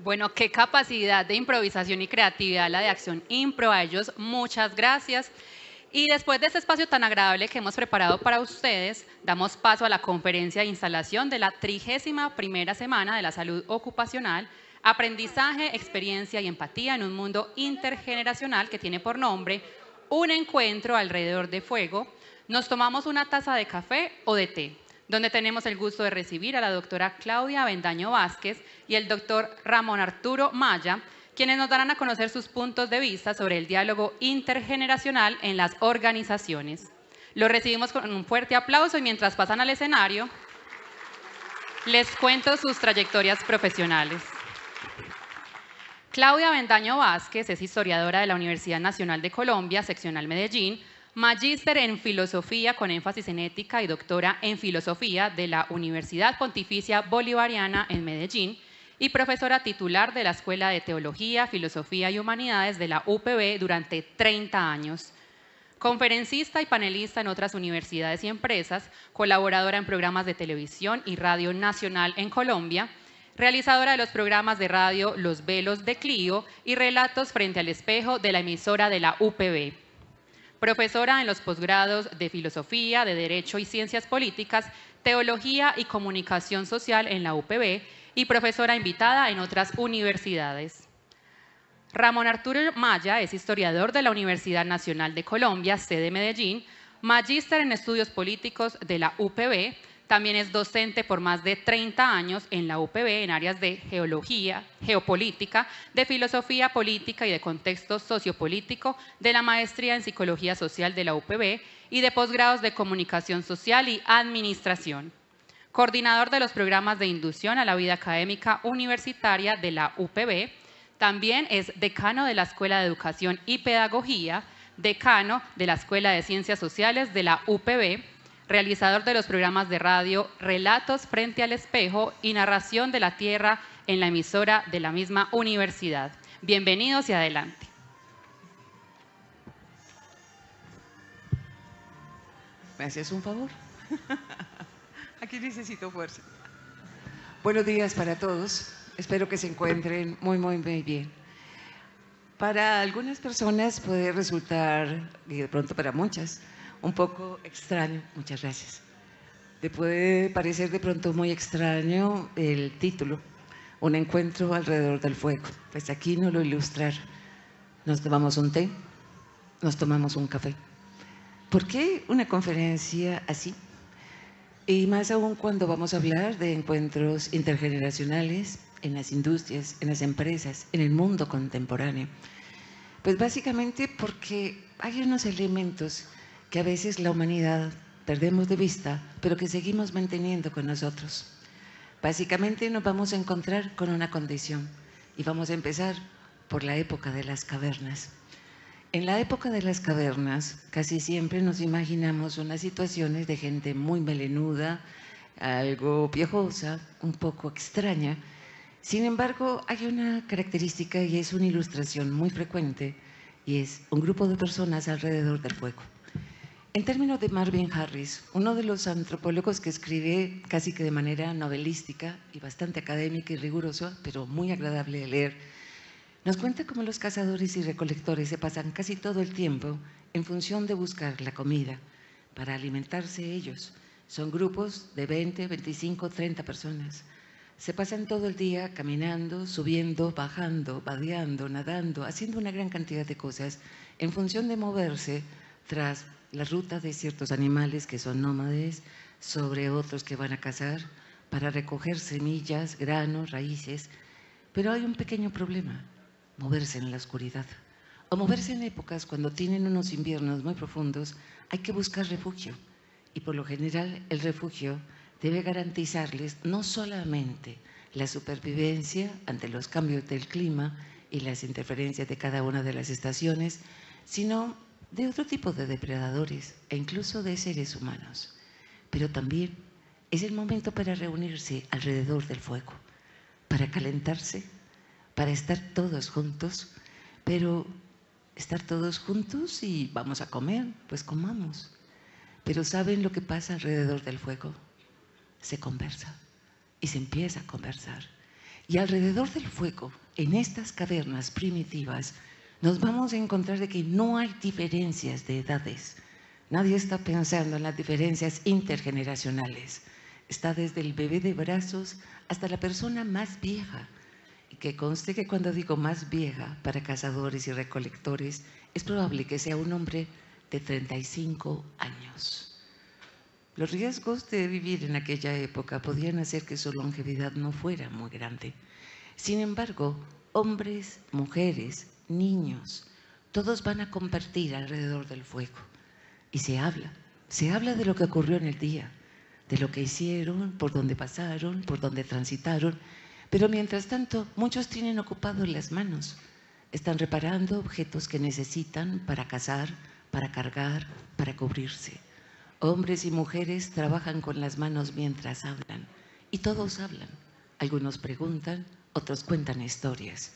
Bueno, qué capacidad de improvisación y creatividad la de Acción Impro. A ellos muchas gracias. Y después de este espacio tan agradable que hemos preparado para ustedes, damos paso a la conferencia de instalación de la 31ª Semana de la Salud Ocupacional, Aprendizaje, Experiencia y Empatía en un Mundo Intergeneracional, que tiene por nombre Un Encuentro alrededor de Fuego. Nos tomamos una taza de café o de té, donde tenemos el gusto de recibir a la doctora Claudia Avendaño Vázquez y el doctor Ramón Arturo Maya, quienes nos darán a conocer sus puntos de vista sobre el diálogo intergeneracional en las organizaciones. Los recibimos con un fuerte aplauso y mientras pasan al escenario, les cuento sus trayectorias profesionales. Claudia Avendaño Vázquez es historiadora de la Universidad Nacional de Colombia, seccional Medellín, magíster en filosofía con énfasis en ética y doctora en filosofía de la Universidad Pontificia Bolivariana en Medellín y profesora titular de la Escuela de Teología, Filosofía y Humanidades de la UPB durante 30 años. Conferencista y panelista en otras universidades y empresas, colaboradora en programas de televisión y radio nacional en Colombia, realizadora de los programas de radio Los Velos de Clio y Relatos frente al espejo de la emisora de la UPB. Profesora en los posgrados de Filosofía, de Derecho y Ciencias Políticas, Teología y Comunicación Social en la UPB y profesora invitada en otras universidades. Ramón Arturo Maya es historiador de la Universidad Nacional de Colombia, sede Medellín, magíster en estudios políticos de la UPB. También es docente por más de 30 años en la UPB en áreas de geología, geopolítica, de filosofía política y de contexto sociopolítico, de la maestría en psicología social de la UPB y de posgrados de comunicación social y administración. Coordinador de los programas de inducción a la vida académica universitaria de la UPB. También es decano de la Escuela de Educación y Pedagogía, decano de la Escuela de Ciencias Sociales de la UPB, realizador de los programas de radio Relatos frente al espejo y Narración de la Tierra en la emisora de la misma universidad. Bienvenidos y adelante. ¿Me haces un favor? Aquí necesito fuerza. Buenos días para todos. Espero que se encuentren muy bien. Para algunas personas puede resultar, y de pronto para muchas, un poco extraño, muchas gracias. Le puede parecer de pronto muy extraño el título, Un encuentro alrededor del fuego. Pues aquí nos lo ilustrar. Nos tomamos un té, nos tomamos un café. ¿Por qué una conferencia así? Y más aún cuando vamos a hablar de encuentros intergeneracionales en las industrias, en las empresas, en el mundo contemporáneo. Pues básicamente porque hay unos elementos que a veces la humanidad perdemos de vista, pero que seguimos manteniendo con nosotros. Básicamente nos vamos a encontrar con una condición y vamos a empezar por la época de las cavernas. En la época de las cavernas casi siempre nos imaginamos unas situaciones de gente muy melenuda, algo piojosa, un poco extraña. Sin embargo, hay una característica y es una ilustración muy frecuente y es un grupo de personas alrededor del fuego. En términos de Marvin Harris, uno de los antropólogos que escribe casi que de manera novelística y bastante académica y rigurosa, pero muy agradable de leer, nos cuenta cómo los cazadores y recolectores se pasan casi todo el tiempo en función de buscar la comida para alimentarse ellos. Son grupos de 20, 25, 30 personas. Se pasan todo el día caminando, subiendo, bajando, vadeando, nadando, haciendo una gran cantidad de cosas en función de moverse tras la ruta de ciertos animales que son nómades, sobre otros que van a cazar, para recoger semillas, granos, raíces. Pero hay un pequeño problema: moverse en la oscuridad o moverse en épocas cuando tienen unos inviernos muy profundos. Hay que buscar refugio y por lo general el refugio debe garantizarles no solamente la supervivencia ante los cambios del clima y las interferencias de cada una de las estaciones, sino de otro tipo de depredadores e incluso de seres humanos. Pero también es el momento para reunirse alrededor del fuego, para calentarse, para estar todos juntos. Pero estar todos juntos y vamos a comer, pues comamos. Pero ¿saben lo que pasa alrededor del fuego? Se conversa y se empieza a conversar. Y alrededor del fuego, en estas cavernas primitivas, nos vamos a encontrar de que no hay diferencias de edades. Nadie está pensando en las diferencias intergeneracionales. Está desde el bebé de brazos hasta la persona más vieja. Y que conste que cuando digo más vieja, para cazadores y recolectores, es probable que sea un hombre de 35 años. Los riesgos de vivir en aquella época podían hacer que su longevidad no fuera muy grande. Sin embargo, hombres, mujeres, niños, todos van a compartir alrededor del fuego. Y se habla de lo que ocurrió en el día, de lo que hicieron, por dónde pasaron, por dónde transitaron, pero mientras tanto muchos tienen ocupadas las manos, están reparando objetos que necesitan para cazar, para cargar, para cubrirse. Hombres y mujeres trabajan con las manos mientras hablan, y todos hablan. Algunos preguntan, otros cuentan historias.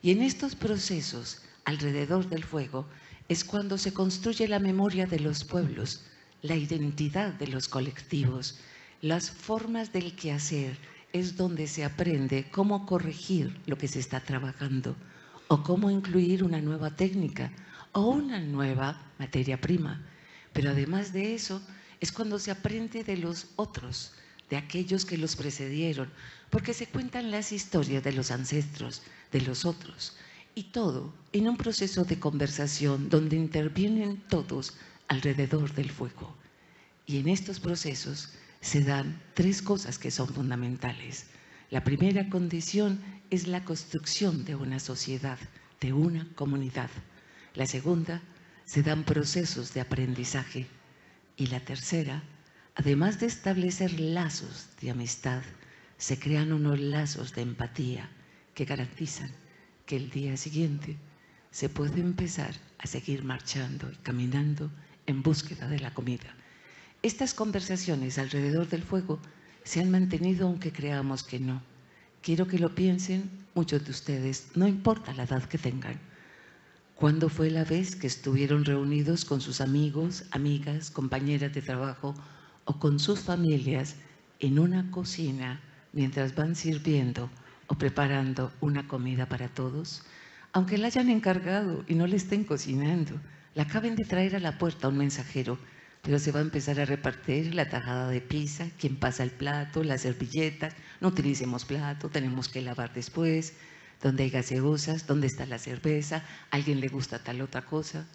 Y en estos procesos, alrededor del fuego, es cuando se construye la memoria de los pueblos, la identidad de los colectivos, las formas del quehacer, es donde se aprende cómo corregir lo que se está trabajando o cómo incluir una nueva técnica o una nueva materia prima. Pero además de eso, es cuando se aprende de los otros, de aquellos que los precedieron, porque se cuentan las historias de los ancestros, de los otros, y todo en un proceso de conversación donde intervienen todos alrededor del fuego. Y en estos procesos se dan tres cosas que son fundamentales. La primera condición es la construcción de una sociedad, de una comunidad. La segunda, se dan procesos de aprendizaje. Y la tercera, además de establecer lazos de amistad, se crean unos lazos de empatía que garantizan que el día siguiente se puede empezar a seguir marchando y caminando en búsqueda de la comida. Estas conversaciones alrededor del fuego se han mantenido aunque creamos que no. Quiero que lo piensen muchos de ustedes, no importa la edad que tengan. ¿Cuándo fue la vez que estuvieron reunidos con sus amigos, amigas, compañeras de trabajo o con sus familias en una cocina mientras van sirviendo o preparando una comida para todos? Aunque la hayan encargado y no le estén cocinando, la acaben de traer a la puerta un mensajero, pero se va a empezar a repartir la tajada de pizza, quién pasa el plato, las servilletas, no utilicemos plato, tenemos que lavar después, donde hay gaseosas, dónde está la cerveza, a alguien le gusta tal otra cosa.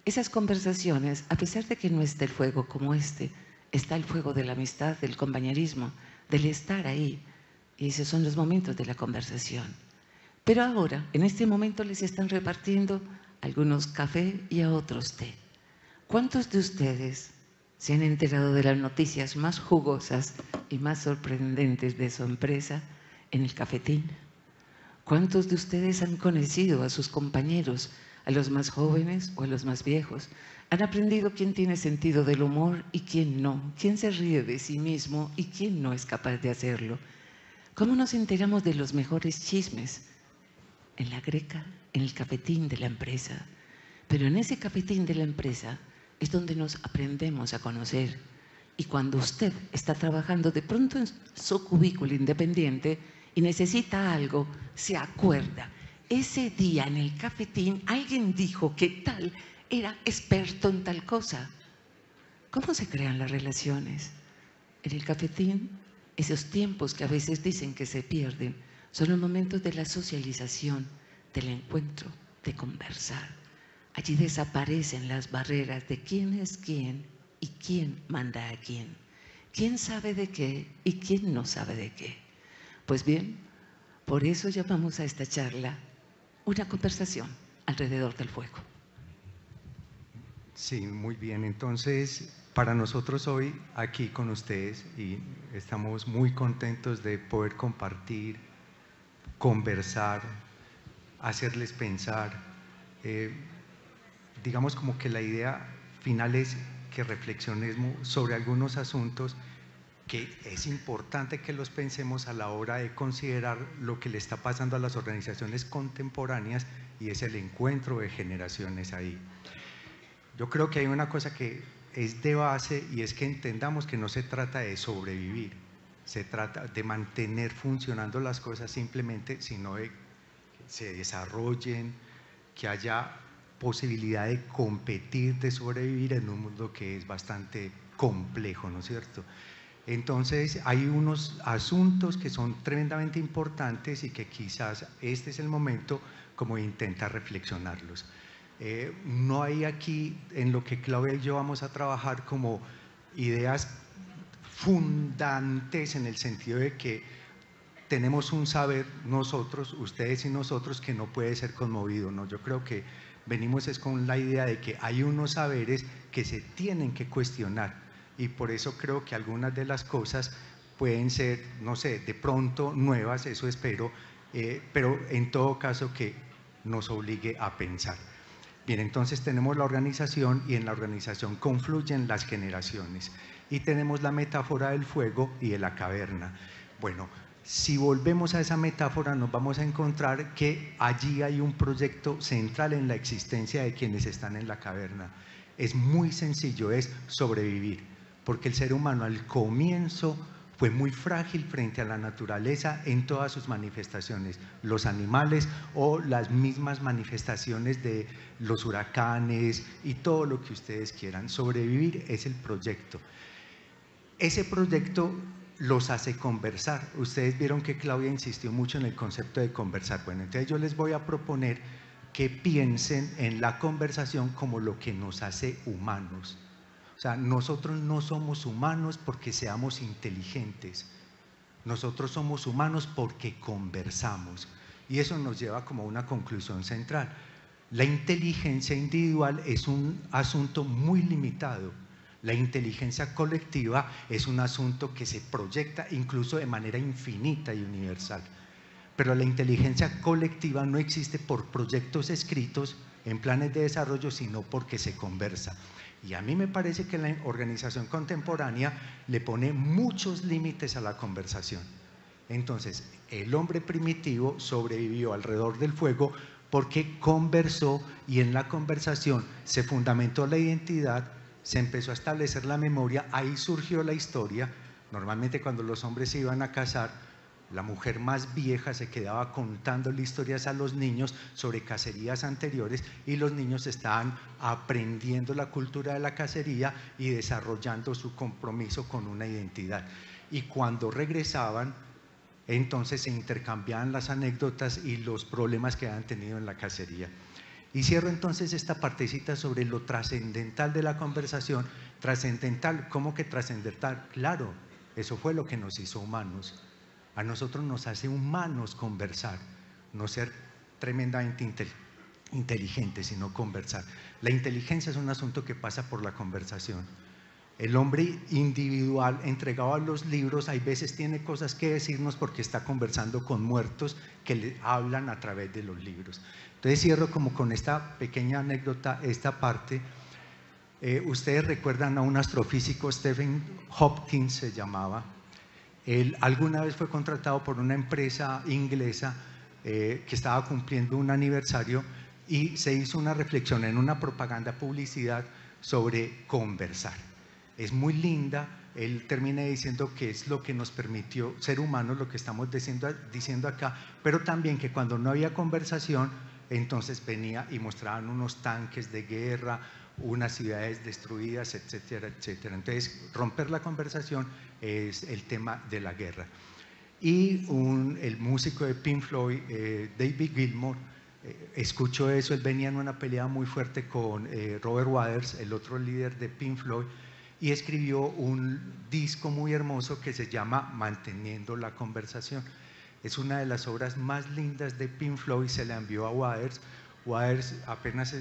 Esas conversaciones, a pesar de que no esté el fuego como este, está el fuego de la amistad, del compañerismo, del estar ahí. Y esos son los momentos de la conversación. Pero ahora, en este momento les están repartiendo a algunos café y a otros té. ¿Cuántos de ustedes se han enterado de las noticias más jugosas y más sorprendentes de su empresa en el cafetín? ¿Cuántos de ustedes han conocido a sus compañeros, a los más jóvenes o a los más viejos? Han aprendido quién tiene sentido del humor y quién no, quién se ríe de sí mismo y quién no es capaz de hacerlo. ¿Cómo nos enteramos de los mejores chismes? En la greca, en el cafetín de la empresa. Pero en ese cafetín de la empresa es donde nos aprendemos a conocer. Y cuando usted está trabajando de pronto en su cubículo independiente y necesita algo, se acuerda. Ese día en el cafetín alguien dijo que tal era experto en tal cosa. ¿Cómo se crean las relaciones? En el cafetín, esos tiempos que a veces dicen que se pierden, son los momentos de la socialización, del encuentro, de conversar. Allí desaparecen las barreras de quién es quién y quién manda a quién. ¿Quién sabe de qué y quién no sabe de qué? Pues bien, por eso llamamos a esta charla una conversación alrededor del fuego. Sí, muy bien. Entonces, para nosotros hoy aquí con ustedes, y estamos muy contentos de poder compartir, conversar, hacerles pensar. Digamos como que la idea final es que reflexionemos sobre algunos asuntos que es importante que los pensemos a la hora de considerar lo que le está pasando a las organizaciones contemporáneas, y es el encuentro de generaciones ahí. Yo creo que hay una cosa que es de base, y es que entendamos que no se trata de sobrevivir, se trata de mantener funcionando las cosas simplemente, sino de que se desarrollen, que haya posibilidad de competir, de sobrevivir en un mundo que es bastante complejo, ¿no es cierto? Entonces hay unos asuntos que son tremendamente importantes y que quizás este es el momento como de intentar reflexionarlos. No hay aquí en lo que Claudia y yo vamos a trabajar como ideas fundantes en el sentido de que tenemos un saber nosotros, ustedes y nosotros, que no puede ser conmovido, ¿no? Yo creo que venimos es con la idea de que hay unos saberes que se tienen que cuestionar y por eso creo que algunas de las cosas pueden ser, no sé, de pronto nuevas, eso espero, pero en todo caso que nos obligue a pensar. Bien, entonces tenemos la organización y en la organización confluyen las generaciones y tenemos la metáfora del fuego y de la caverna. Bueno, si volvemos a esa metáfora nos vamos a encontrar que allí hay un proyecto central en la existencia de quienes están en la caverna. Es muy sencillo, es sobrevivir, porque el ser humano al comienzo fue muy frágil frente a la naturaleza en todas sus manifestaciones, los animales o las mismas manifestaciones de los huracanes y todo lo que ustedes quieran. Sobrevivir es el proyecto. Ese proyecto los hace conversar. Ustedes vieron que Claudia insistió mucho en el concepto de conversar. Bueno, entonces yo les voy a proponer que piensen en la conversación como lo que nos hace humanos. O sea, nosotros no somos humanos porque seamos inteligentes. Nosotros somos humanos porque conversamos. Y eso nos lleva como a una conclusión central. La inteligencia individual es un asunto muy limitado. La inteligencia colectiva es un asunto que se proyecta incluso de manera infinita y universal. Pero la inteligencia colectiva no existe por proyectos escritos en planes de desarrollo, sino porque se conversa. Y a mí me parece que la organización contemporánea le pone muchos límites a la conversación. Entonces, el hombre primitivo sobrevivió alrededor del fuego porque conversó y en la conversación se fundamentó la identidad, se empezó a establecer la memoria, ahí surgió la historia. Normalmente cuando los hombres se iban a casar, la mujer más vieja se quedaba contándole historias a los niños sobre cacerías anteriores y los niños estaban aprendiendo la cultura de la cacería y desarrollando su compromiso con una identidad. Y cuando regresaban, entonces se intercambiaban las anécdotas y los problemas que habían tenido en la cacería. Y cierro entonces esta partecita sobre lo trascendental de la conversación. Trascendental, ¿cómo que trascendental? Claro, eso fue lo que nos hizo humanos. A nosotros nos hace humanos conversar, no ser tremendamente inteligentes, sino conversar. La inteligencia es un asunto que pasa por la conversación. El hombre individual entregado a los libros, hay veces tiene cosas que decirnos porque está conversando con muertos que le hablan a través de los libros. Entonces cierro como con esta pequeña anécdota, esta parte. Ustedes recuerdan a un astrofísico, Stephen Hopkins se llamaba. Él alguna vez fue contratado por una empresa inglesa que estaba cumpliendo un aniversario y se hizo una reflexión en una propaganda publicidad sobre conversar. Es muy linda, él termina diciendo que es lo que nos permitió ser humanos, lo que estamos diciendo acá, pero también que cuando no había conversación, entonces venía y mostraban unos tanques de guerra, unas ciudades destruidas, etcétera, etcétera. Entonces, romper la conversación es el tema de la guerra. Y el músico de Pink Floyd, David Gilmour, escuchó eso. Él venía en una pelea muy fuerte con Roger Waters, el otro líder de Pink Floyd, y escribió un disco muy hermoso que se llama Manteniendo la Conversación. Es una de las obras más lindas de Pink Floyd, se la envió a Waters. Waters apenas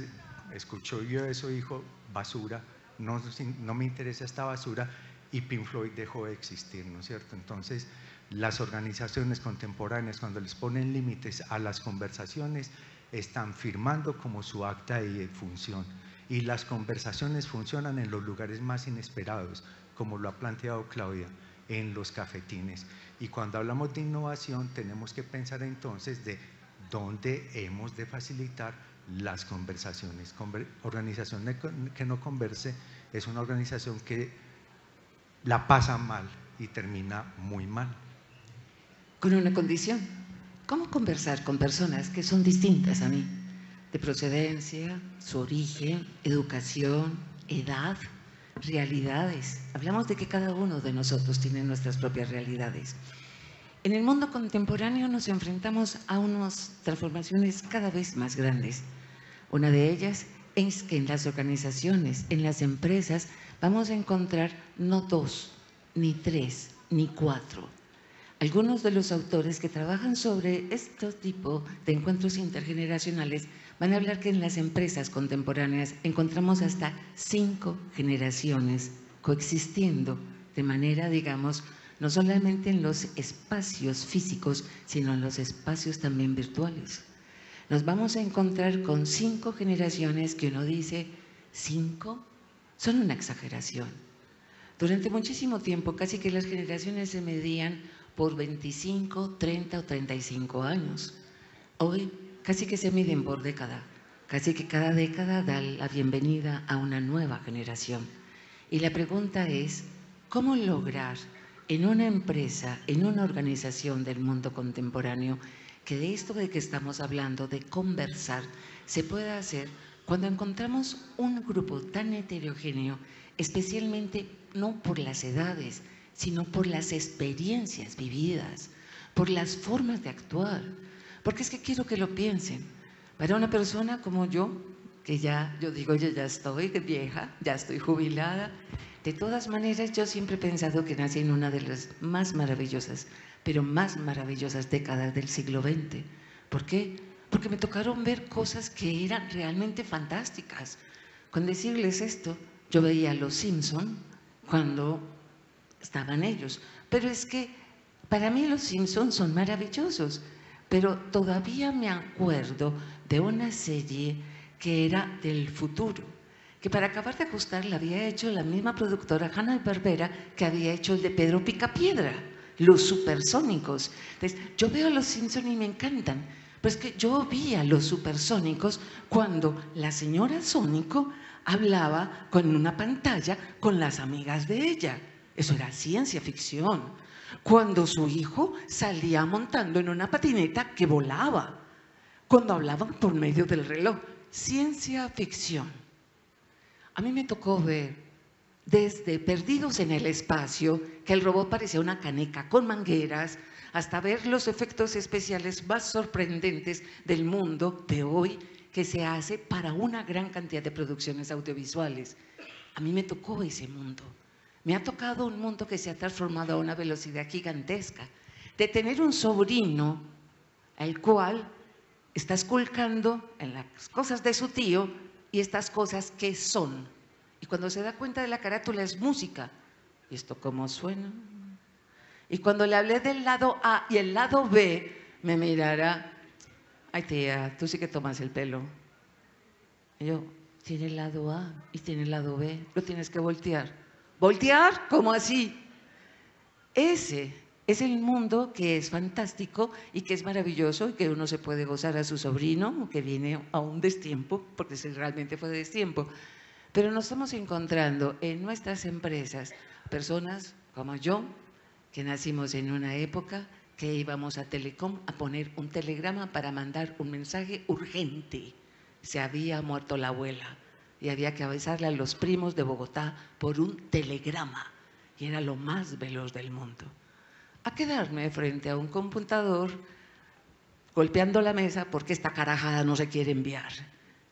escuchó yo eso, dijo, basura, no me interesa esta basura, y Pink Floyd dejó de existir, ¿no es cierto? Entonces, las organizaciones contemporáneas, cuando les ponen límites a las conversaciones, están firmando como su acta de función. Y las conversaciones funcionan en los lugares más inesperados, como lo ha planteado Claudia, en los cafetines. Y cuando hablamos de innovación, tenemos que pensar entonces de dónde hemos de facilitar las conversaciones. Organización que no converse es una organización que la pasa mal, y termina muy mal. Con una condición: ¿cómo conversar con personas que son distintas a mí? De procedencia, su origen, educación, edad, realidades. Hablamos de que cada uno de nosotros tiene nuestras propias realidades. En el mundo contemporáneo nos enfrentamos a unas transformaciones cada vez más grandes. Una de ellas es que en las organizaciones, en las empresas, vamos a encontrar no 2, ni 3, ni 4. Algunos de los autores que trabajan sobre este tipo de encuentros intergeneracionales van a hablar que en las empresas contemporáneas encontramos hasta 5 generaciones coexistiendo de manera, digamos, no solamente en los espacios físicos, sino en los espacios también virtuales. Nos vamos a encontrar con 5 generaciones que uno dice, ¿5? Son una exageración. Durante muchísimo tiempo casi que las generaciones se medían por 25, 30 o 35 años. Hoy casi que se miden por década, casi que cada década da la bienvenida a una nueva generación. Y la pregunta es, ¿cómo lograr en una empresa, en una organización del mundo contemporáneo, que de esto de que estamos hablando, de conversar, se pueda hacer cuando encontramos un grupo tan heterogéneo, especialmente no por las edades, sino por las experiencias vividas, por las formas de actuar? Porque es que quiero que lo piensen. Para una persona como yo, que ya, yo digo, yo ya estoy vieja, ya estoy jubilada, de todas maneras yo siempre he pensado que nací en una de las más maravillosas, pero más maravillosas décadas del siglo XX. ¿Por qué? Porque me tocaron ver cosas que eran realmente fantásticas. Con decirles esto, yo veía a Los Simpson cuando estaban ellos, pero es que para mí Los Simpson son maravillosos, pero todavía me acuerdo de una serie que era del futuro, que para acabar de ajustar la había hecho la misma productora Hanna-Barbera que había hecho el de Pedro Picapiedra, Los Supersónicos. Entonces, yo veo a Los Simpson y me encantan, pero es que yo vi a Los Supersónicos cuando la señora Sónico hablaba con una pantalla con las amigas de ella. Eso era ciencia ficción. Cuando su hijo salía montando en una patineta que volaba. Cuando hablaban por medio del reloj. Ciencia ficción. A mí me tocó ver desde Perdidos en el Espacio, que el robot parecía una caneca con mangueras, hasta ver los efectos especiales más sorprendentes del mundo de hoy que se hace para una gran cantidad de producciones audiovisuales. A mí me tocó ese mundo. Me ha tocado un mundo que se ha transformado a una velocidad gigantesca. De tener un sobrino al cual está esculcando en las cosas de su tío y estas cosas que son. Y cuando se da cuenta de la carátula es música. ¿Y esto cómo suena? Y cuando le hablé del lado A y el lado B, me mirará, ay tía, tú sí que tomas el pelo. Y yo, tiene el lado A y tiene el lado B, lo tienes que voltear. ¿Voltear? ¿Cómo así? Ese es el mundo que es fantástico y que es maravilloso y que uno se puede gozar a su sobrino, que viene a un destiempo, porque realmente fue de destiempo. Pero nos estamos encontrando en nuestras empresas personas como yo, que nacimos en una época que íbamos a Telecom a poner un telegrama para mandar un mensaje urgente. Se había muerto la abuela y había que avisarle a los primos de Bogotá por un telegrama. Y era lo más veloz del mundo. A quedarme frente a un computador golpeando la mesa porque esta carajada no se quiere enviar.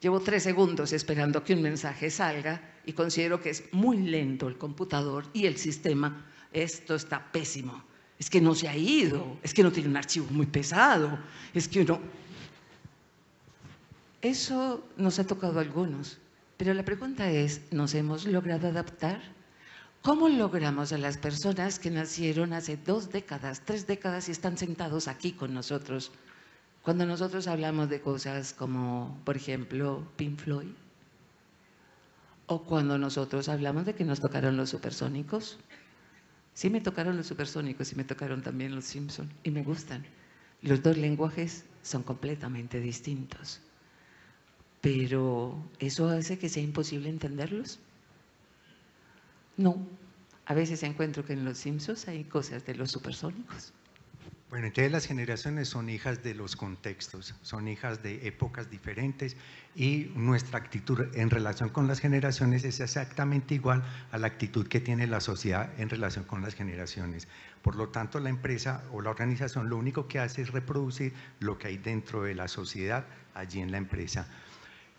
Llevo 3 segundos esperando que un mensaje salga y considero que es muy lento el computador y el sistema. Esto está pésimo. Es que no se ha ido, es que no tiene un archivo muy pesado, es que uno... Eso nos ha tocado a algunos, pero la pregunta es, ¿nos hemos logrado adaptar? ¿Cómo logramos a las personas que nacieron hace 2 décadas, 3 décadas y están sentados aquí con nosotros? Cuando nosotros hablamos de cosas como, por ejemplo, Pink Floyd, o cuando nosotros hablamos de que nos tocaron los Supersónicos. Sí me tocaron los Supersónicos y me tocaron también los Simpson y me gustan. Los 2 lenguajes son completamente distintos. Pero ¿eso hace que sea imposible entenderlos? No, A veces encuentro que en Los Simpsons hay cosas de los supersónicos. Bueno, entonces las generaciones son hijas de los contextos, son hijas de épocas diferentes y nuestra actitud en relación con las generaciones es exactamente igual a la actitud que tiene la sociedad en relación con las generaciones. Por lo tanto, la empresa o la organización lo único que hace es reproducir lo que hay dentro de la sociedad allí en la empresa.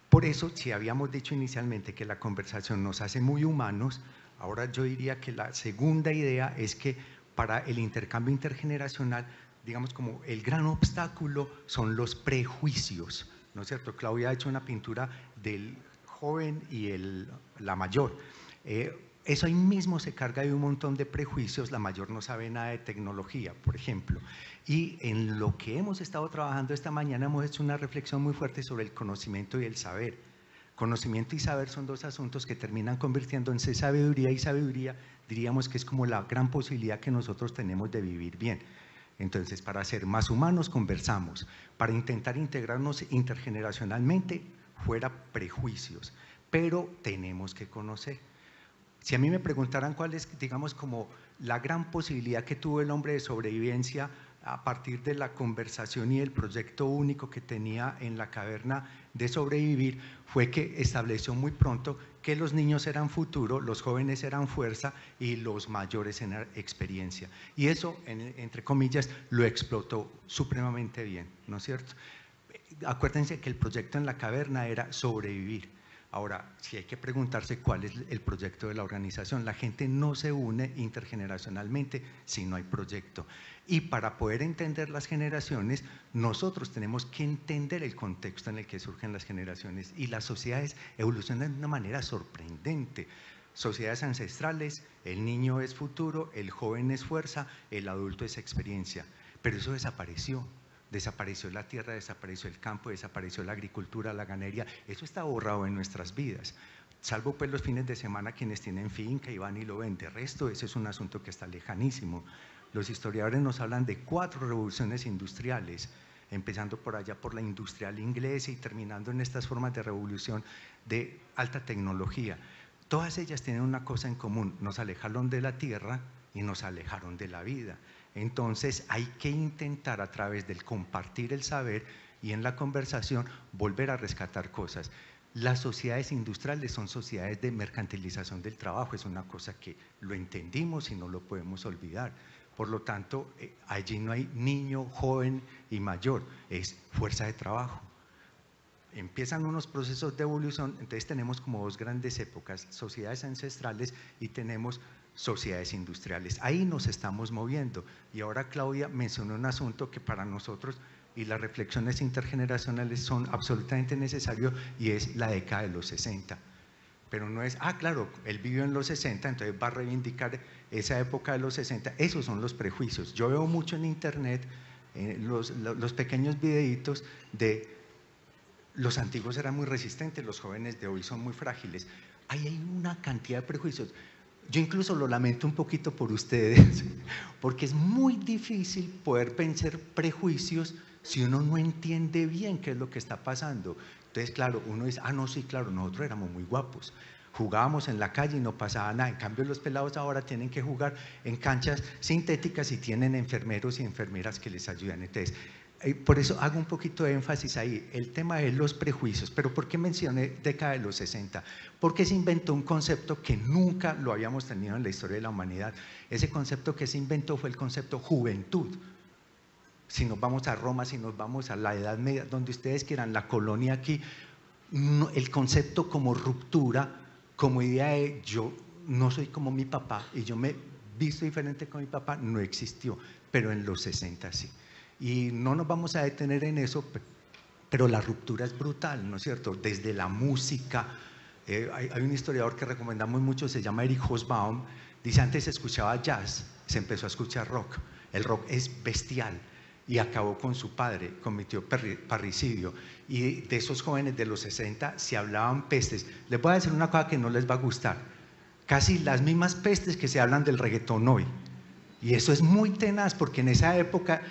Por eso, si habíamos dicho inicialmente que la conversación nos hace muy humanos, ahora yo diría que la segunda idea es que para el intercambio intergeneracional, digamos como el gran obstáculo son los prejuicios, ¿no es cierto? Claudia ha hecho una pintura del joven y la mayor. Eso ahí mismo se carga de un montón de prejuicios, la mayor no sabe nada de tecnología, por ejemplo. Y en lo que hemos estado trabajando esta mañana hemos hecho una reflexión muy fuerte sobre el conocimiento y el saber. Conocimiento y saber son dos asuntos que terminan convirtiéndose en sabiduría, y sabiduría diríamos que es como la gran posibilidad que nosotros tenemos de vivir bien. Entonces, para ser más humanos conversamos, para intentar integrarnos intergeneracionalmente fuera prejuicios, pero tenemos que conocer. Si a mí me preguntaran cuál es, digamos, como la gran posibilidad que tuvo el hombre de sobrevivencia a partir de la conversación y el proyecto único que tenía en la caverna de sobrevivir, fue que estableció muy pronto que los niños eran futuro, los jóvenes eran fuerza y los mayores eran experiencia. Y eso, entre comillas, lo explotó supremamente bien, ¿no es cierto? Acuérdense que el proyecto en la caverna era sobrevivir. Ahora, sí hay que preguntarse cuál es el proyecto de la organización. La gente no se une intergeneracionalmente si no hay proyecto. Y para poder entender las generaciones, nosotros tenemos que entender el contexto en el que surgen las generaciones. Y las sociedades evolucionan de una manera sorprendente. Sociedades ancestrales, el niño es futuro, el joven es fuerza, el adulto es experiencia. Pero eso desapareció. Desapareció la tierra, desapareció el campo, desapareció la agricultura, la ganadería. Eso está borrado en nuestras vidas. Salvo pues los fines de semana quienes tienen finca y van y lo ven. De resto, ese es un asunto que está lejanísimo. Los historiadores nos hablan de 4 revoluciones industriales, empezando por allá por la industrial inglesa y terminando en estas formas de revolución de alta tecnología. Todas ellas tienen una cosa en común: nos alejaron de la tierra y nos alejaron de la vida. Entonces hay que intentar a través del compartir el saber y en la conversación volver a rescatar cosas. Las sociedades industriales son sociedades de mercantilización del trabajo, es una cosa que lo entendimos y no lo podemos olvidar. Por lo tanto, allí no hay niño, joven y mayor, es fuerza de trabajo. Empiezan unos procesos de evolución, entonces tenemos como 2 grandes épocas: sociedades ancestrales y tenemos sociedades industriales. Ahí nos estamos moviendo. Y ahora Claudia mencionó un asunto que para nosotros y las reflexiones intergeneracionales son absolutamente necesarios, y es la década de los 60. Pero no es, claro, él vivió en los 60, entonces va a reivindicar esa época de los 60. Esos son los prejuicios. Yo veo mucho en internet los pequeños videitos de los antiguos eran muy resistentes, los jóvenes de hoy son muy frágiles. Ahí hay una cantidad de prejuicios. Yo incluso lo lamento un poquito por ustedes, porque es muy difícil poder vencer prejuicios si uno no entiende bien qué es lo que está pasando. Entonces, claro, uno dice, no, sí, claro, nosotros éramos muy guapos, jugábamos en la calle y no pasaba nada. En cambio, los pelados ahora tienen que jugar en canchas sintéticas y tienen enfermeros y enfermeras que les ayudan. Entonces, por eso hago un poquito de énfasis ahí, el tema de los prejuicios. Pero ¿por qué mencioné década de los 60? Porque se inventó un concepto que nunca lo habíamos tenido en la historia de la humanidad. Ese concepto que se inventó fue el concepto juventud. Si nos vamos a Roma, si nos vamos a la Edad Media, donde ustedes quieran, la colonia aquí, el concepto como ruptura, como idea de yo no soy como mi papá y yo me visto diferente con mi papá, no existió, pero en los 60 sí. Y no nos vamos a detener en eso, pero la ruptura es brutal, ¿no es cierto? Desde la música, hay un historiador que recomendamos mucho, se llama Erich Hobsbawm, dice: antes se escuchaba jazz, se empezó a escuchar rock, el rock es bestial, y acabó con su padre, cometió parricidio, y de esos jóvenes de los 60 se hablaban pestes. Les voy a decir una cosa que no les va a gustar, casi las mismas pestes que se hablan del reggaetón hoy, y eso es muy tenaz, porque en esa época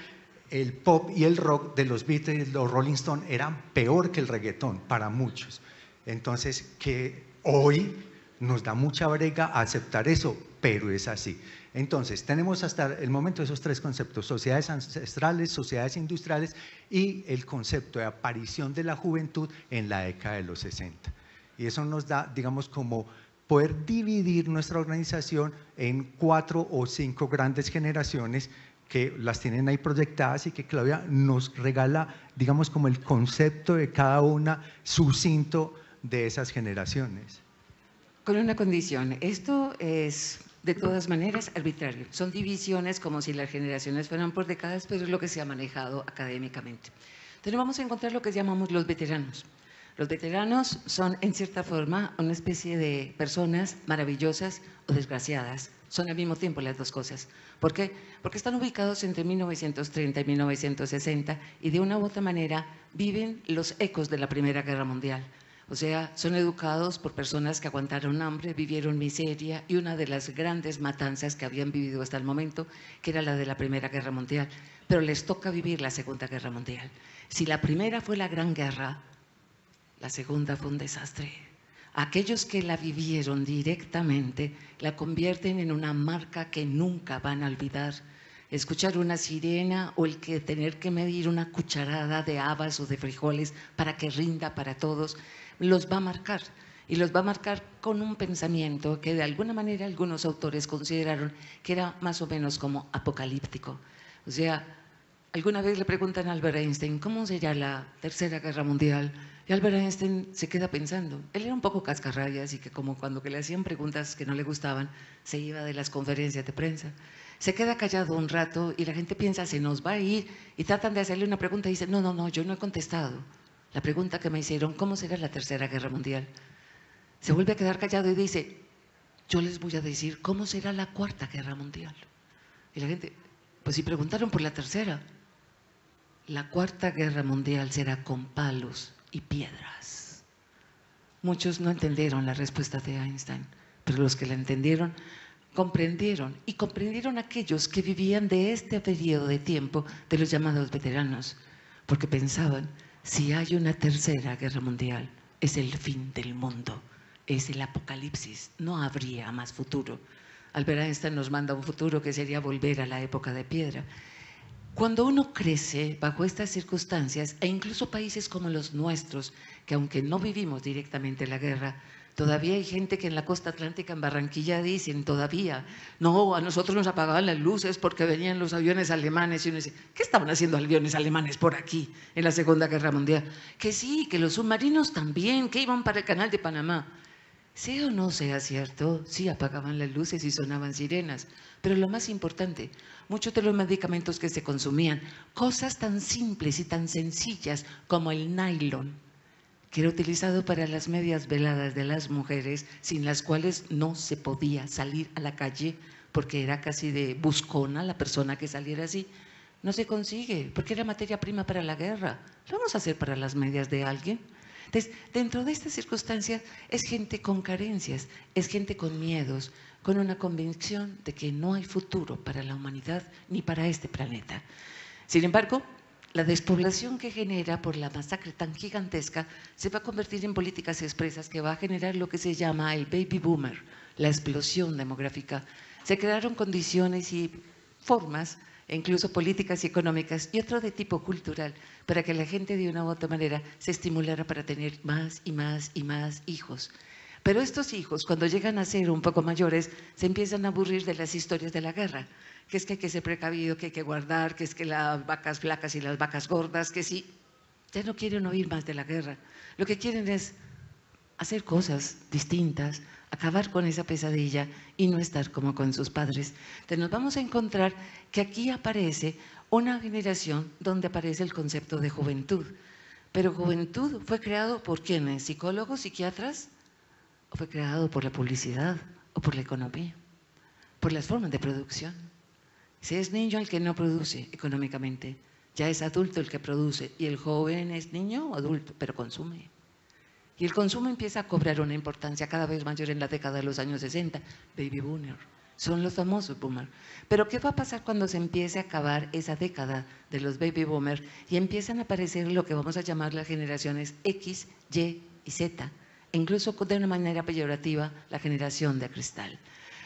el pop y el rock de los Beatles, los Rolling Stones, eran peor que el reggaetón para muchos. Entonces, que hoy nos da mucha brega aceptar eso. pero es así. Entonces, tenemos hasta el momento esos tres conceptos: sociedades ancestrales, sociedades industriales y el concepto de aparición de la juventud en la década de los 60. Y eso nos da, digamos, como poder dividir nuestra organización en 4 o 5 grandes generaciones que las tienen ahí proyectadas y que Claudia nos regala, digamos, como el concepto de cada una sucinto de esas generaciones. Con una condición: esto es de todas maneras arbitrario. Son divisiones como si las generaciones fueran por décadas, pero es lo que se ha manejado académicamente. Entonces vamos a encontrar lo que llamamos los veteranos. Los veteranos son, en cierta forma, una especie de personas maravillosas o desgraciadas. Son al mismo tiempo las dos cosas. ¿Por qué? Porque están ubicados entre 1930 y 1960 y de una u otra manera viven los ecos de la Primera Guerra Mundial. O sea, son educados por personas que aguantaron hambre, vivieron miseria y una de las grandes matanzas que habían vivido hasta el momento, que era la de la Primera Guerra Mundial. Pero les toca vivir la Segunda Guerra Mundial. Si la primera fue la Gran Guerra, la segunda fue un desastre. Aquellos que la vivieron directamente la convierten en una marca que nunca van a olvidar. Escuchar una sirena o el que tener que medir una cucharada de habas o de frijoles para que rinda para todos, los va a marcar. Y los va a marcar con un pensamiento que de alguna manera algunos autores consideraron que era más o menos como apocalíptico. O sea, alguna vez le preguntan a Albert Einstein, ¿cómo sería la Tercera Guerra Mundial? Y Albert Einstein se queda pensando. Él era un poco cascarrabias y que como cuando que le hacían preguntas que no le gustaban, se iba de las conferencias de prensa. Se queda callado un rato y la gente piensa, se nos va a ir, y tratan de hacerle una pregunta y dice, no, yo no he contestado la pregunta que me hicieron, ¿cómo será la Tercera Guerra Mundial? Se vuelve a quedar callado y dice, yo les voy a decir cómo será la Cuarta Guerra Mundial. Y la gente, pues si preguntaron por la tercera, la Cuarta Guerra Mundial será con palos y piedras. Muchos no entendieron la respuesta de Einstein, pero los que la entendieron comprendieron, y comprendieron aquellos que vivían de este periodo de tiempo de los llamados veteranos, porque pensaban, si hay una Tercera Guerra Mundial, es el fin del mundo, es el apocalipsis, no habría más futuro. Albert Einstein nos manda un futuro que sería volver a la época de piedra. Cuando uno crece bajo estas circunstancias, e incluso países como los nuestros, que aunque no vivimos directamente la guerra, todavía hay gente que en la costa atlántica, en Barranquilla, dicen todavía, no, a nosotros nos apagaban las luces porque venían los aviones alemanes. Y uno dice, ¿qué estaban haciendo aviones alemanes por aquí en la Segunda Guerra Mundial? Que sí, que los submarinos también, que iban para el Canal de Panamá. Sea o no sea cierto, sí apagaban las luces y sonaban sirenas, pero lo más importante, muchos de los medicamentos que se consumían, cosas tan simples y tan sencillas como el nylon, que era utilizado para las medias veladas de las mujeres, sin las cuales no se podía salir a la calle, porque era casi de buscona la persona que saliera así, no se consigue, porque era materia prima para la guerra. ¿Lo vamos a hacer para las medias de alguien? Entonces, dentro de estas circunstancias es gente con carencias, es gente con miedos, con una convicción de que no hay futuro para la humanidad ni para este planeta. Sin embargo, la despoblación que genera por la masacre tan gigantesca se va a convertir en políticas expresas que va a generar lo que se llama el baby boomer, la explosión demográfica. Se crearon condiciones y formas, e incluso políticas y económicas, y otro de tipo cultural, para que la gente de una u otra manera se estimulara para tener más y más y más hijos. Pero estos hijos, cuando llegan a ser un poco mayores, se empiezan a aburrir de las historias de la guerra, que es que hay que ser precavido, que hay que guardar, que es que las vacas flacas y las vacas gordas, que sí, ya no quieren oír más de la guerra. Lo que quieren es hacer cosas distintas, acabar con esa pesadilla y no estar como con sus padres. Entonces nos vamos a encontrar que aquí aparece una generación donde aparece el concepto de juventud. Pero juventud fue creado ¿por quiénes? ¿Psicólogos, psiquiatras? ¿O fue creado por la publicidad o por la economía? Por las formas de producción. Si es niño el que no produce económicamente, ya es adulto el que produce, y el joven es niño o adulto, pero consume. Y el consumo empieza a cobrar una importancia cada vez mayor en la década de los años 60. Baby boomer, son los famosos boomer. Pero ¿qué va a pasar cuando se empiece a acabar esa década de los baby boomer y empiezan a aparecer lo que vamos a llamar las generaciones X, Y y Z? Incluso de una manera peyorativa, la generación de cristal.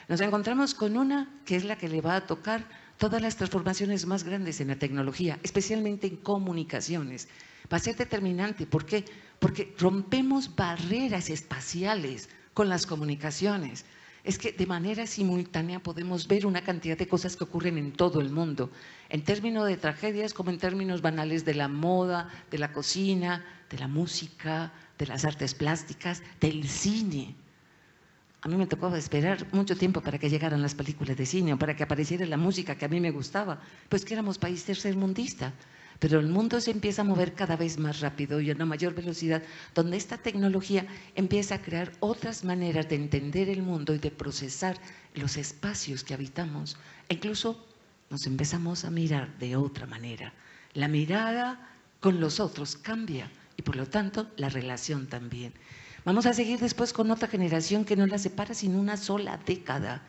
Nos encontramos con una que es la que le va a tocar todas las transformaciones más grandes en la tecnología, especialmente en comunicaciones. Va a ser determinante. ¿Por qué? Porque rompemos barreras espaciales con las comunicaciones. Es que de manera simultánea podemos ver una cantidad de cosas que ocurren en todo el mundo, en términos de tragedias como en términos banales de la moda, de la cocina, de la música, de las artes plásticas, del cine. A mí me tocó esperar mucho tiempo para que llegaran las películas de cine o para que apareciera la música que a mí me gustaba, pues que éramos país tercermundista. Pero el mundo se empieza a mover cada vez más rápido y a una mayor velocidad, donde esta tecnología empieza a crear otras maneras de entender el mundo y de procesar los espacios que habitamos. E incluso nos empezamos a mirar de otra manera. La mirada con los otros cambia y por lo tanto la relación también. Vamos a seguir después con otra generación que no la separa sin una sola década.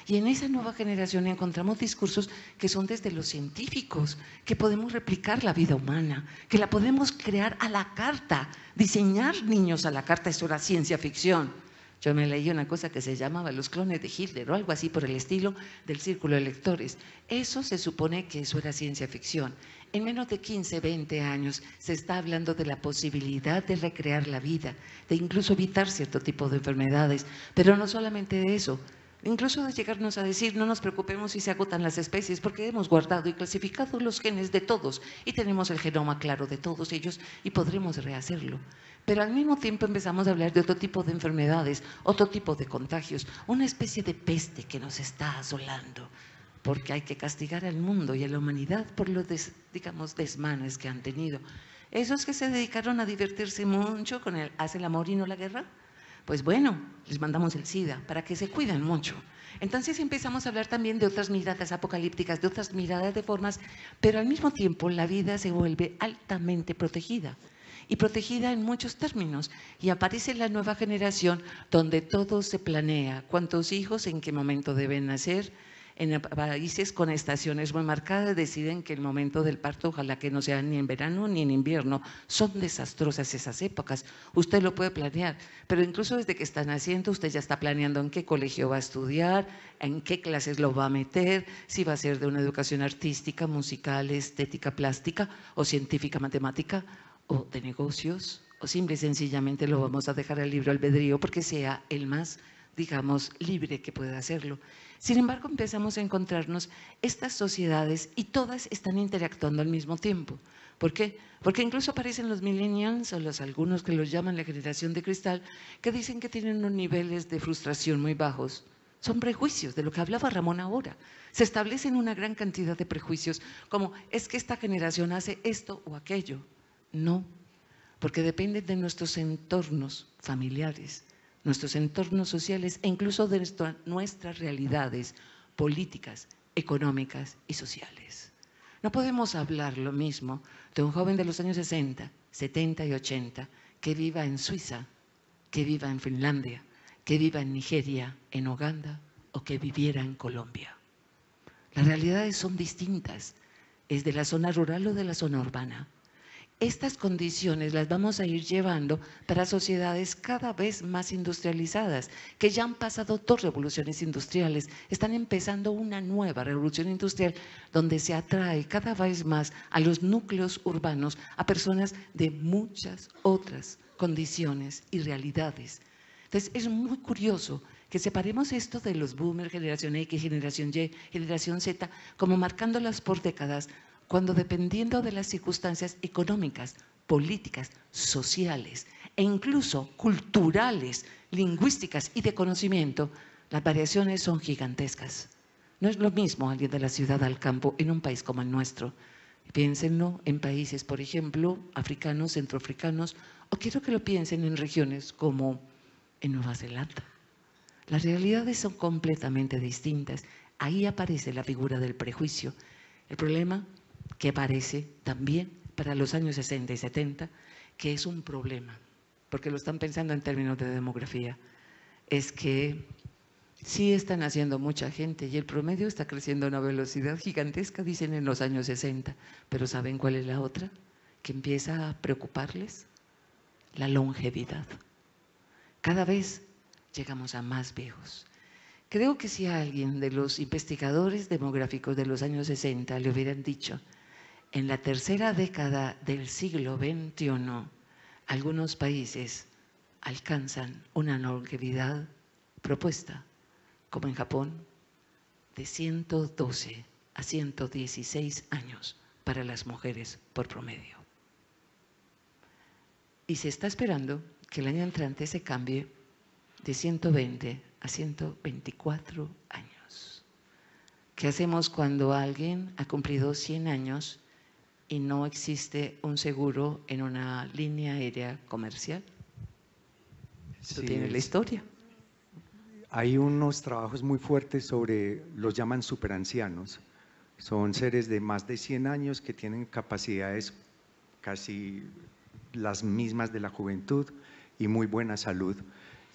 Y en esa nueva generación encontramos discursos que son desde los científicos, que podemos replicar la vida humana, que la podemos crear a la carta, diseñar niños a la carta. Eso era ciencia ficción. Yo me leí una cosa que se llamaba Los clones de Hitler o algo así por el estilo del Círculo de Lectores. Eso se supone que eso era ciencia ficción. En menos de 15, 20 años se está hablando de la posibilidad de recrear la vida, de incluso evitar cierto tipo de enfermedades, pero no solamente de eso. Incluso de llegarnos a decir, no nos preocupemos si se agotan las especies, porque hemos guardado y clasificado los genes de todos y tenemos el genoma claro de todos ellos y podremos rehacerlo. Pero al mismo tiempo empezamos a hablar de otro tipo de enfermedades, otro tipo de contagios, una especie de peste que nos está asolando, porque hay que castigar al mundo y a la humanidad por los, digamos, desmanes que han tenido. Esos que se dedicaron a divertirse mucho con el haz el amor y no la guerra, pues bueno, les mandamos el SIDA para que se cuiden mucho. Entonces empezamos a hablar también de otras miradas apocalípticas, de otras miradas de formas, pero al mismo tiempo la vida se vuelve altamente protegida. Y protegida en muchos términos. Y aparece la nueva generación donde todo se planea, cuántos hijos, en qué momento deben nacer. En países con estaciones muy marcadas deciden que el momento del parto ojalá que no sea ni en verano ni en invierno. Son desastrosas esas épocas. Usted lo puede planear, pero incluso desde que está naciendo usted ya está planeando en qué colegio va a estudiar, en qué clases lo va a meter, si va a ser de una educación artística, musical, estética, plástica o científica, matemática o de negocios, o simple y sencillamente lo vamos a dejar al libre albedrío porque sea el más, digamos, libre que pueda hacerlo. Sin embargo, empezamos a encontrarnos estas sociedades y todas están interactuando al mismo tiempo. ¿Por qué? Porque incluso aparecen los millennials o algunos que los llaman la generación de cristal, que dicen que tienen unos niveles de frustración muy bajos. Son prejuicios, de lo que hablaba Ramón ahora. Se establecen una gran cantidad de prejuicios, como es que esta generación hace esto o aquello. No, porque dependen de nuestros entornos familiares, nuestros entornos sociales e incluso de nuestras realidades políticas, económicas y sociales. No podemos hablar lo mismo de un joven de los años 60, 70 y 80 que viva en Suiza, que viva en Finlandia, que viva en Nigeria, en Uganda o que viviera en Colombia. Las realidades son distintas, es de la zona rural o de la zona urbana. Estas condiciones las vamos a ir llevando para sociedades cada vez más industrializadas, que ya han pasado 2 revoluciones industriales, están empezando una nueva revolución industrial donde se atrae cada vez más a los núcleos urbanos a personas de muchas otras condiciones y realidades. Entonces es muy curioso que separemos esto de los boomers, generación X, generación Y, generación Z, como marcándolas por décadas, cuando dependiendo de las circunstancias económicas, políticas, sociales e incluso culturales, lingüísticas y de conocimiento, las variaciones son gigantescas. No es lo mismo alguien de la ciudad al campo en un país como el nuestro. Piénsenlo en países, por ejemplo, africanos, centroafricanos, o quiero que lo piensen en regiones como en Nueva Zelanda. Las realidades son completamente distintas. Ahí aparece la figura del prejuicio. El problema que aparece también para los años 60 y 70, que es un problema, porque lo están pensando en términos de demografía, es que sí están haciendo mucha gente y el promedio está creciendo a una velocidad gigantesca, dicen en los años 60, pero ¿saben cuál es la otra? Que empieza a preocuparles, la longevidad. Cada vez llegamos a más viejos. Creo que si a alguien de los investigadores demográficos de los años 60 le hubieran dicho, en la tercera década del siglo XXI, algunos países alcanzan una longevidad propuesta, como en Japón, de 112 a 116 años para las mujeres por promedio. Y se está esperando que el año entrante se cambie de 120 a 124 años. ¿Qué hacemos cuando alguien ha cumplido 100 años y no existe un seguro en una línea aérea comercial? Tú tienes la historia. Hay unos trabajos muy fuertes sobre, los llaman superancianos. Son seres de más de 100 años que tienen capacidades casi las mismas de la juventud y muy buena salud.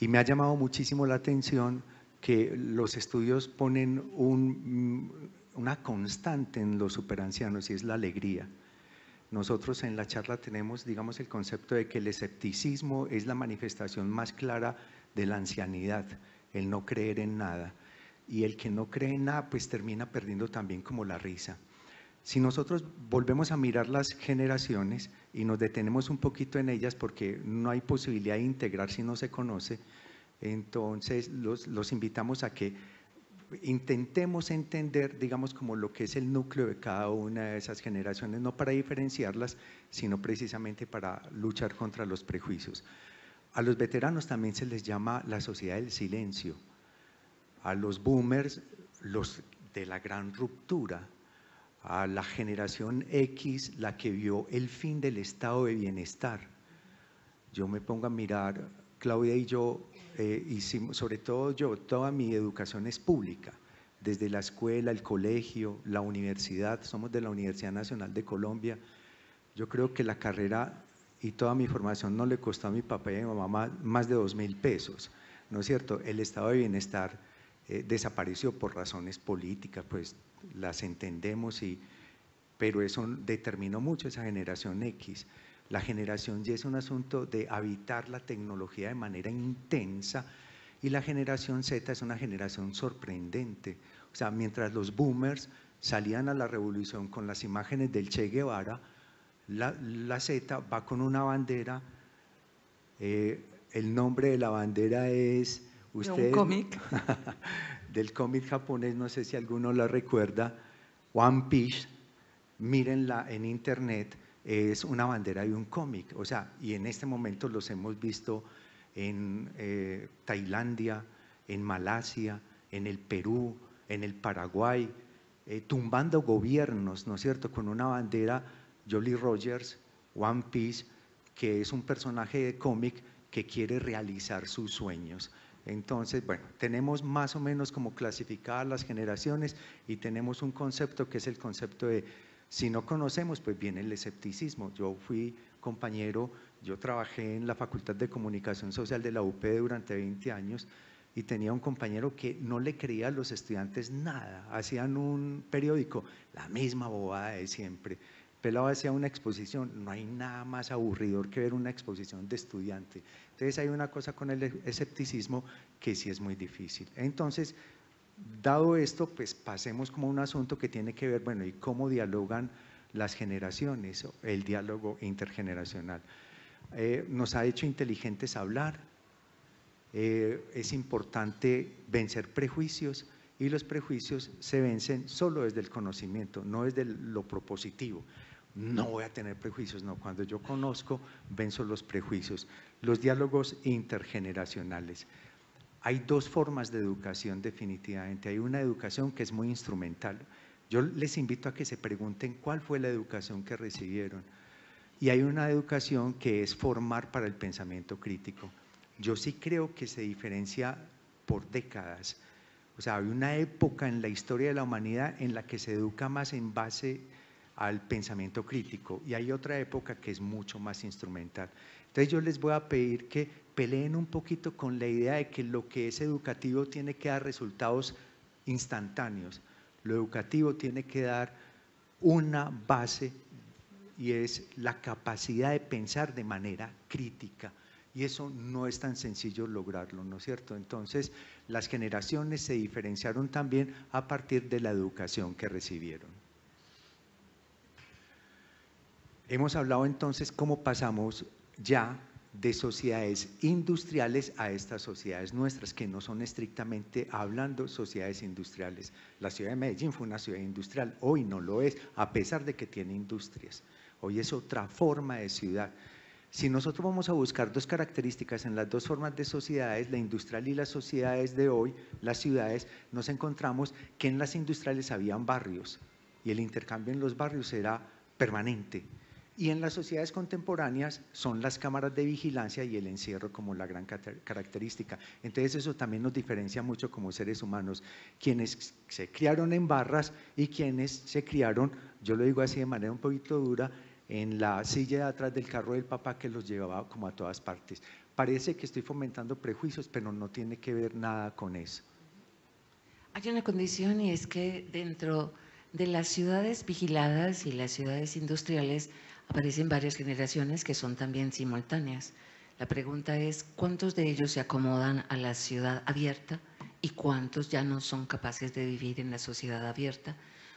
Y me ha llamado muchísimo la atención que los estudios ponen una constante en los superancianos y es la alegría. Nosotros en la charla tenemos, digamos, el concepto de que el escepticismo es la manifestación más clara de la ancianidad, el no creer en nada. Y el que no cree en nada, pues termina perdiendo también como la risa. Si nosotros volvemos a mirar las generaciones y nos detenemos un poquito en ellas porque no hay posibilidad de integrar si no se conoce, entonces los invitamos a que intentemos entender, digamos, como lo que es el núcleo de cada una de esas generaciones, no para diferenciarlas, sino precisamente para luchar contra los prejuicios. A los veteranos también se les llama la sociedad del silencio, a los boomers, los de la gran ruptura, a la generación X, la que vio el fin del estado de bienestar. Yo me pongo a mirar, Claudia y yo hicimos, sobre todo yo, toda mi educación es pública, desde la escuela, el colegio, la universidad, somos de la Universidad Nacional de Colombia. Yo creo que la carrera y toda mi formación no le costó a mi papá y a mi mamá más de 2.000 pesos, ¿no es cierto? El estado de bienestar desapareció por razones políticas, pues las entendemos, pero eso determinó mucho esa generación X. La generación Y es un asunto de habitar la tecnología de manera intensa y la generación Z es una generación sorprendente. O sea, mientras los boomers salían a la revolución con las imágenes del Che Guevara, la Z va con una bandera, el nombre de la bandera es… ¿Un cómic? Del cómic japonés, no sé si alguno la recuerda, One Piece, mírenla en internet, es una bandera de un cómic, o sea, y en este momento los hemos visto en Tailandia, en Malasia, en el Perú, en el Paraguay, tumbando gobiernos, ¿no es cierto?, con una bandera Jolly Rogers, One Piece, que es un personaje de cómic que quiere realizar sus sueños. Entonces, bueno, tenemos más o menos como clasificadas las generaciones y tenemos un concepto que es el concepto de si no conocemos, pues viene el escepticismo. Yo fui compañero, yo trabajé en la Facultad de Comunicación Social de la UP durante 20 años y tenía un compañero que no le creía a los estudiantes nada, hacían un periódico, la misma bobada de siempre. Pelado hacía una exposición, no hay nada más aburridor que ver una exposición de estudiante. Entonces hay una cosa con el escepticismo que sí es muy difícil. Entonces, dado esto, pues pasemos como un asunto que tiene que ver, bueno, y cómo dialogan las generaciones, el diálogo intergeneracional. Nos ha hecho inteligentes hablar, es importante vencer prejuicios y los prejuicios se vencen solo desde el conocimiento, no desde lo propositivo. No voy a tener prejuicios, no, cuando yo conozco, venzo los prejuicios. Los diálogos intergeneracionales. Hay dos formas de educación definitivamente, hay una educación que es muy instrumental. Yo les invito a que se pregunten cuál fue la educación que recibieron y hay una educación que es formar para el pensamiento crítico. Yo sí creo que se diferencia por décadas, o sea, hay una época en la historia de la humanidad en la que se educa más en base al pensamiento crítico y hay otra época que es mucho más instrumental. Entonces yo les voy a pedir que peleen un poquito con la idea de que lo que es educativo tiene que dar resultados instantáneos, lo educativo tiene que dar una base y es la capacidad de pensar de manera crítica, Y eso no es tan sencillo lograrlo, ¿no es cierto? Entonces, las generaciones se diferenciaron también a partir de la educación que recibieron. Hemos hablado entonces cómo pasamos ya de sociedades industriales a estas sociedades nuestras, que no son estrictamente hablando sociedades industriales. La ciudad de Medellín fue una ciudad industrial, hoy no lo es, a pesar de que tiene industrias. Hoy es otra forma de ciudad. Si nosotros vamos a buscar dos características en las dos formas de sociedades, la industrial y las sociedades de hoy, las ciudades, nos encontramos que en las industriales habían barrios y el intercambio en los barrios era permanente. Y en las sociedades contemporáneas son las cámaras de vigilancia y el encierro como la gran característica. Entonces eso también nos diferencia mucho como seres humanos, quienes se criaron en barras y quienes se criaron, yo lo digo así de manera un poquito dura, en la silla de atrás del carro del papá que los llevaba como a todas partes. Parece que estoy fomentando prejuicios, pero no tiene que ver nada con eso. Hay una condición y es que dentro de las ciudades vigiladas y las ciudades industriales aparecen varias generaciones que son también simultáneas. La pregunta es, ¿cuántos de ellos se acomodan a la ciudad abierta y cuántos ya no son capaces de vivir en la sociedad abierta?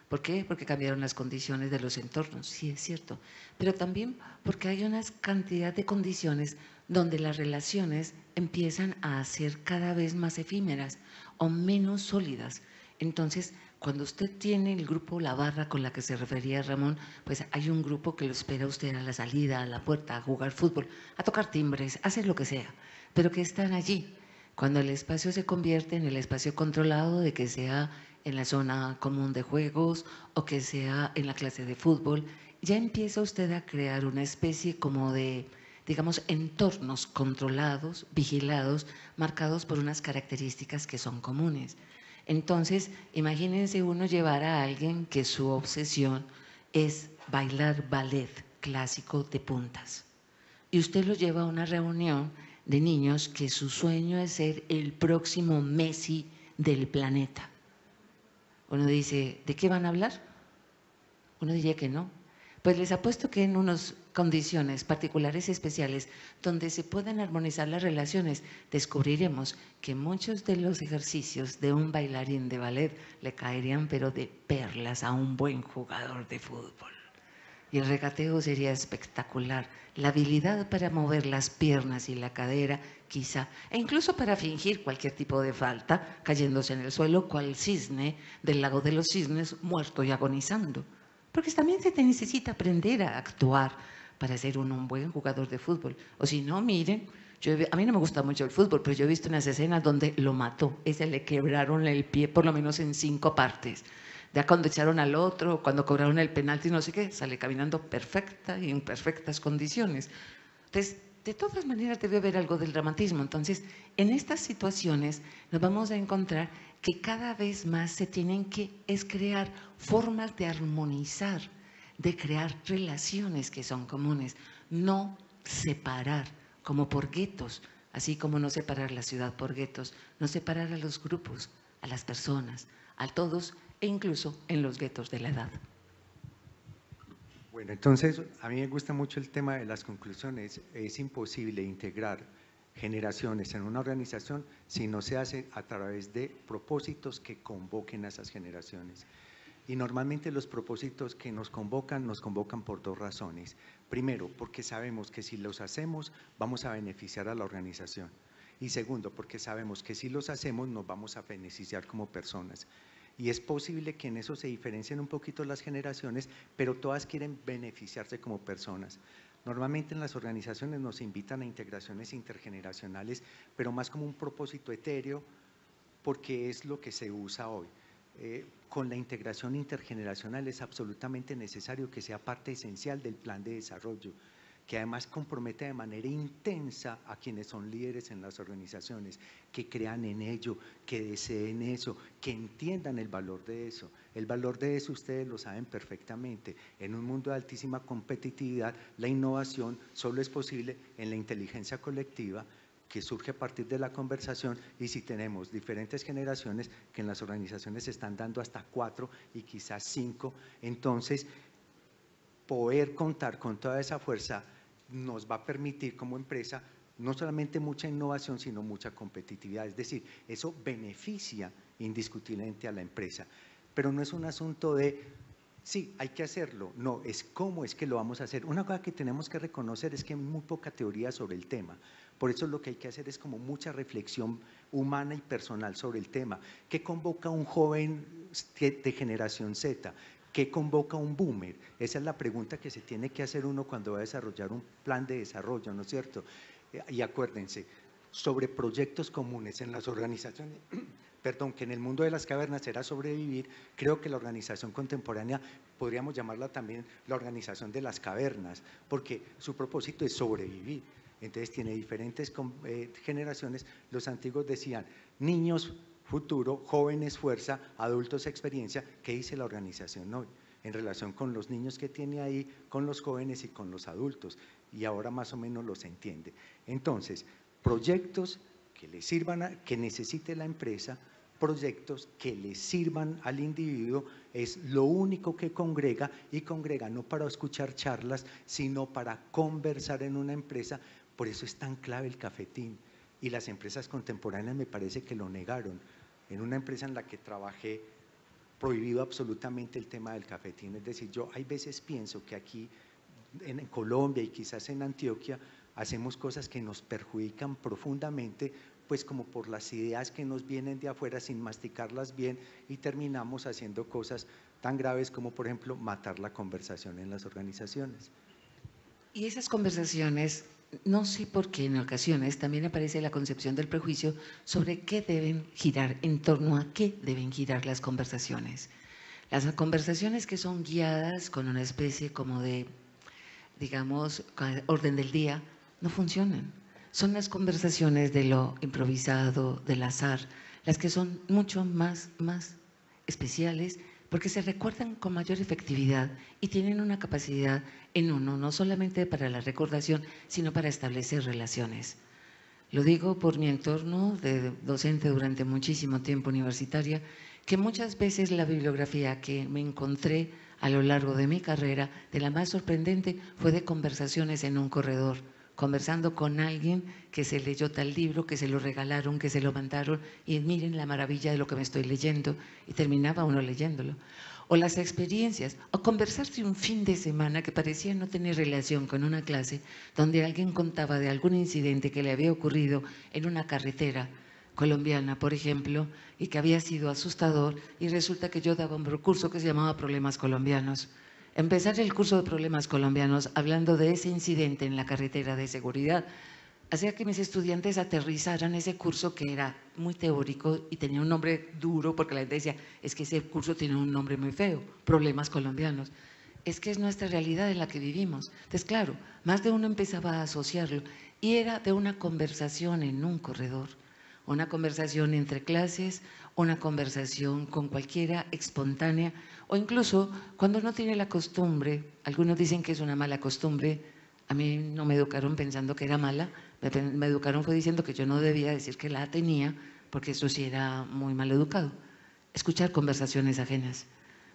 ¿Por qué? Porque cambiaron las condiciones de los entornos, sí es cierto, pero también porque hay una cantidad de condiciones donde las relaciones empiezan a ser cada vez más efímeras o menos sólidas. Entonces, cuando usted tiene el grupo La Barra con la que se refería Ramón, pues hay un grupo que lo espera a usted a la salida, a la puerta, a jugar fútbol, a tocar timbres, a hacer lo que sea, pero que están allí. Cuando el espacio se convierte en el espacio controlado, de que sea en la zona común de juegos o que sea en la clase de fútbol, ya empieza usted a crear una especie como de, digamos, entornos controlados, vigilados, marcados por unas características que son comunes. Entonces, imagínense uno llevar a alguien que su obsesión es bailar ballet clásico de puntas. Y usted lo lleva a una reunión de niños que su sueño es ser el próximo Messi del planeta. Uno dice, ¿de qué van a hablar? Uno diría que no. Pues les apuesto que en unas condiciones particulares y especiales donde se pueden armonizar las relaciones, descubriremos que muchos de los ejercicios de un bailarín de ballet le caerían pero de perlas a un buen jugador de fútbol. Y el regateo sería espectacular. La habilidad para mover las piernas y la cadera, quizá, e incluso para fingir cualquier tipo de falta, cayéndose en el suelo cual cisne del lago de los cisnes, muerto y agonizando. Porque también se te necesita aprender a actuar para ser un buen jugador de fútbol. O si no, miren, a mí no me gusta mucho el fútbol, pero yo he visto unas escenas donde lo mató. Ese le quebraron el pie por lo menos en 5 partes. Ya cuando echaron al otro, cuando cobraron el penalti, no sé qué, sale caminando perfecta y en perfectas condiciones. Entonces, de todas maneras debe haber algo del dramatismo. Entonces, en estas situaciones nos vamos a encontrar que cada vez más se tienen que crear formas de armonizar, de crear relaciones que son comunes, no separar, como por guetos, así como no separar la ciudad por guetos, no separar a los grupos, a las personas, a todos, e incluso en los guetos de la edad. Bueno, entonces a mí me gusta mucho el tema de las conclusiones. Es imposible integrar generaciones en una organización si no se hace a través de propósitos que convoquen a esas generaciones. Y normalmente los propósitos que nos convocan por 2 razones. Primero, porque sabemos que si los hacemos vamos a beneficiar a la organización. Y segundo, porque sabemos que si los hacemos nos vamos a beneficiar como personas. Y es posible que en eso se diferencien un poquito las generaciones, pero todas quieren beneficiarse como personas. Normalmente en las organizaciones nos invitan a integraciones intergeneracionales, pero más como un propósito etéreo, porque es lo que se usa hoy. Con la integración intergeneracional es absolutamente necesario que sea parte esencial del plan de desarrollo, que además compromete de manera intensa a quienes son líderes en las organizaciones, que crean en ello, que deseen eso, que entiendan el valor de eso. El valor de eso ustedes lo saben perfectamente. En un mundo de altísima competitividad, la innovación solo es posible en la inteligencia colectiva, que surge a partir de la conversación, y si tenemos diferentes generaciones que en las organizaciones se están dando hasta 4 y quizás 5, entonces poder contar con toda esa fuerza nos va a permitir como empresa no solamente mucha innovación, sino mucha competitividad. Es decir, eso beneficia indiscutiblemente a la empresa. Pero no es un asunto de, sí, hay que hacerlo, no, es cómo es que lo vamos a hacer. Una cosa que tenemos que reconocer es que hay muy poca teoría sobre el tema. Por eso lo que hay que hacer es como mucha reflexión humana y personal sobre el tema. ¿Qué convoca un joven de generación Z? ¿Qué convoca un boomer? Esa es la pregunta que se tiene que hacer uno cuando va a desarrollar un plan de desarrollo, ¿no es cierto? Y acuérdense, sobre proyectos comunes en las organizaciones, perdón, que en el mundo de las cavernas era sobrevivir, creo que la organización contemporánea podríamos llamarla también la organización de las cavernas, porque su propósito es sobrevivir. Entonces tiene diferentes generaciones. Los antiguos decían, niños futuro, jóvenes fuerza, adultos experiencia. ¿Qué dice la organización hoy? En relación con los niños que tiene ahí, con los jóvenes y con los adultos. Y ahora más o menos los entiende. Entonces, proyectos que le sirvan, que necesite la empresa, proyectos que le sirvan al individuo, es lo único que congrega, y congrega no para escuchar charlas, sino para conversar en una empresa. Por eso es tan clave el cafetín, y las empresas contemporáneas me parece que lo negaron. En una empresa en la que trabajé, prohibido absolutamente el tema del cafetín. Es decir, yo hay veces pienso que aquí en Colombia y quizás en Antioquia hacemos cosas que nos perjudican profundamente, pues como por las ideas que nos vienen de afuera sin masticarlas bien, y terminamos haciendo cosas tan graves como, por ejemplo, matar la conversación en las organizaciones. Y esas conversaciones, no sé por qué en ocasiones también aparece la concepción del prejuicio sobre qué deben girar, en torno a qué deben girar las conversaciones. Las conversaciones que son guiadas con una especie como de, digamos, orden del día, no funcionan. Son las conversaciones de lo improvisado, del azar, las que son mucho más especiales, porque se recuerdan con mayor efectividad y tienen una capacidad en uno, no solamente para la recordación, sino para establecer relaciones. Lo digo por mi entorno de docente durante muchísimo tiempo universitaria, que muchas veces la bibliografía que me encontré a lo largo de mi carrera, de la más sorprendente, fue de conversaciones en un corredor, conversando con alguien que se leyó tal libro, que se lo regalaron, que se lo mandaron, y miren la maravilla de lo que me estoy leyendo, y terminaba uno leyéndolo. O las experiencias, o conversarse un fin de semana que parecía no tener relación con una clase, donde alguien contaba de algún incidente que le había ocurrido en una carretera colombiana, por ejemplo, y que había sido asustador, y resulta que yo daba un curso que se llamaba Problemas Colombianos. Empezar el curso de Problemas Colombianos hablando de ese incidente en la carretera de seguridad hacía que mis estudiantes aterrizaran ese curso, que era muy teórico y tenía un nombre duro, porque la gente decía, es que ese curso tiene un nombre muy feo, Problemas Colombianos. Es que es nuestra realidad en la que vivimos. Entonces, claro, más de uno empezaba a asociarlo, y era de una conversación en un corredor, una conversación entre clases, una conversación con cualquiera, espontánea, o incluso cuando uno tiene la costumbre, algunos dicen que es una mala costumbre, a mí no me educaron pensando que era mala, me educaron fue diciendo que yo no debía decir que la tenía, porque eso sí era muy mal educado. Escuchar conversaciones ajenas.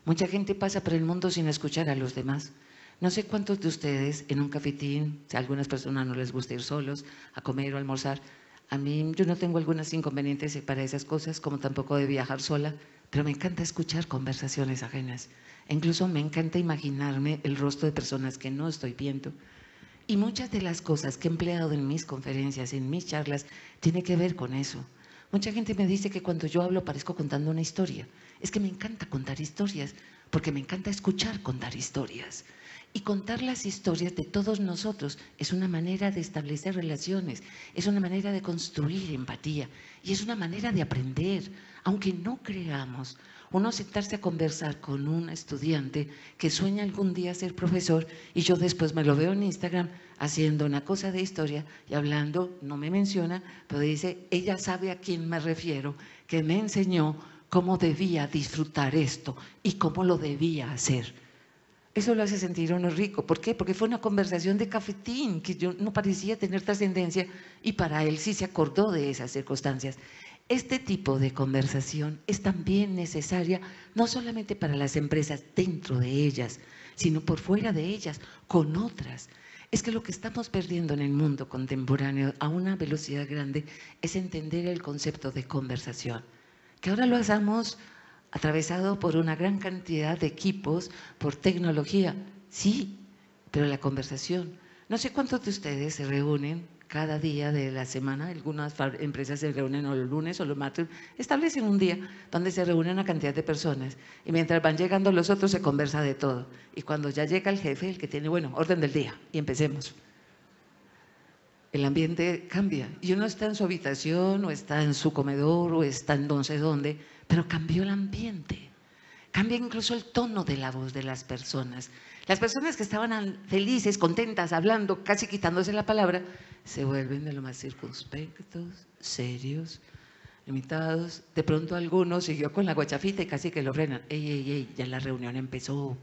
Mucha gente pasa por el mundo sin escuchar a los demás. No sé cuántos de ustedes en un cafetín, si a algunas personas no les gusta ir solos a comer o a almorzar, a mí yo no tengo algunos inconvenientes para esas cosas, como tampoco de viajar sola, pero me encanta escuchar conversaciones ajenas. E incluso me encanta imaginarme el rostro de personas que no estoy viendo. Y muchas de las cosas que he empleado en mis conferencias, en mis charlas, tiene que ver con eso. Mucha gente me dice que cuando yo hablo parezco contando una historia. Es que me encanta contar historias, porque me encanta escuchar contar historias. Y contar las historias de todos nosotros es una manera de establecer relaciones, es una manera de construir empatía y es una manera de aprender, aunque no creamos. Uno sentarse a conversar con un estudiante que sueña algún día ser profesor, y yo después me lo veo en Instagram haciendo una cosa de historia y hablando, no me menciona, pero dice, ella sabe a quién me refiero, que me enseñó cómo debía disfrutar esto y cómo lo debía hacer. Eso lo hace sentir a uno rico. ¿Por qué? Porque fue una conversación de cafetín que yo no parecía tener trascendencia, y para él sí se acordó de esas circunstancias. Este tipo de conversación es también necesaria, no solamente para las empresas dentro de ellas, sino por fuera de ellas, con otras. Es que lo que estamos perdiendo en el mundo contemporáneo a una velocidad grande es entender el concepto de conversación, que ahora lo hacemos atravesado por una gran cantidad de equipos, por tecnología, sí, pero la conversación. No sé cuántos de ustedes se reúnen cada día de la semana, algunas empresas se reúnen o los lunes o los martes, establecen un día donde se reúnen una cantidad de personas y mientras van llegando los otros se conversa de todo. Y cuando ya llega el jefe, el que tiene, bueno, orden del día, y empecemos. El ambiente cambia y uno está en su habitación o está en su comedor o está en no sé dónde, pero cambió el ambiente. Cambia incluso el tono de la voz de las personas. Las personas que estaban felices, contentas, hablando, casi quitándose la palabra, se vuelven de lo más circunspectos, serios, limitados. De pronto alguno siguió con la guachafita y casi que lo frenan. ¡Ey, ey, ey! Ya la reunión empezó.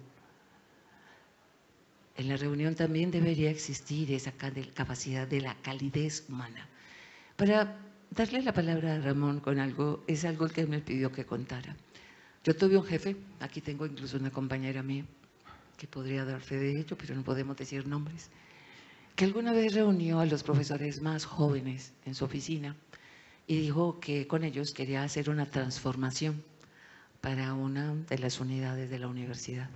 En la reunión también debería existir esa capacidad de la calidez humana. Para darle la palabra a Ramón con algo, es algo que él me pidió que contara. Yo tuve un jefe, aquí tengo incluso una compañera mía, que podría dar fe de ello, pero no podemos decir nombres, que alguna vez reunió a los profesores más jóvenes en su oficina y dijo que con ellos quería hacer una transformación para una de las unidades de la universidad,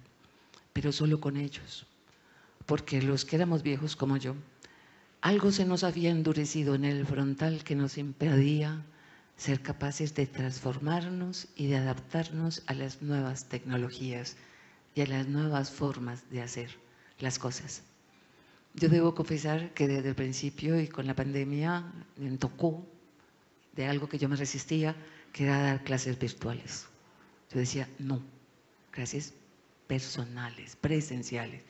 pero solo con ellos, porque los que éramos viejos como yo, algo se nos había endurecido en el frontal que nos impedía ser capaces de transformarnos y de adaptarnos a las nuevas tecnologías y a las nuevas formas de hacer las cosas. Yo debo confesar que desde el principio y con la pandemia me tocó de algo que yo me resistía, que era dar clases virtuales. Yo decía, no, clases personales, presenciales.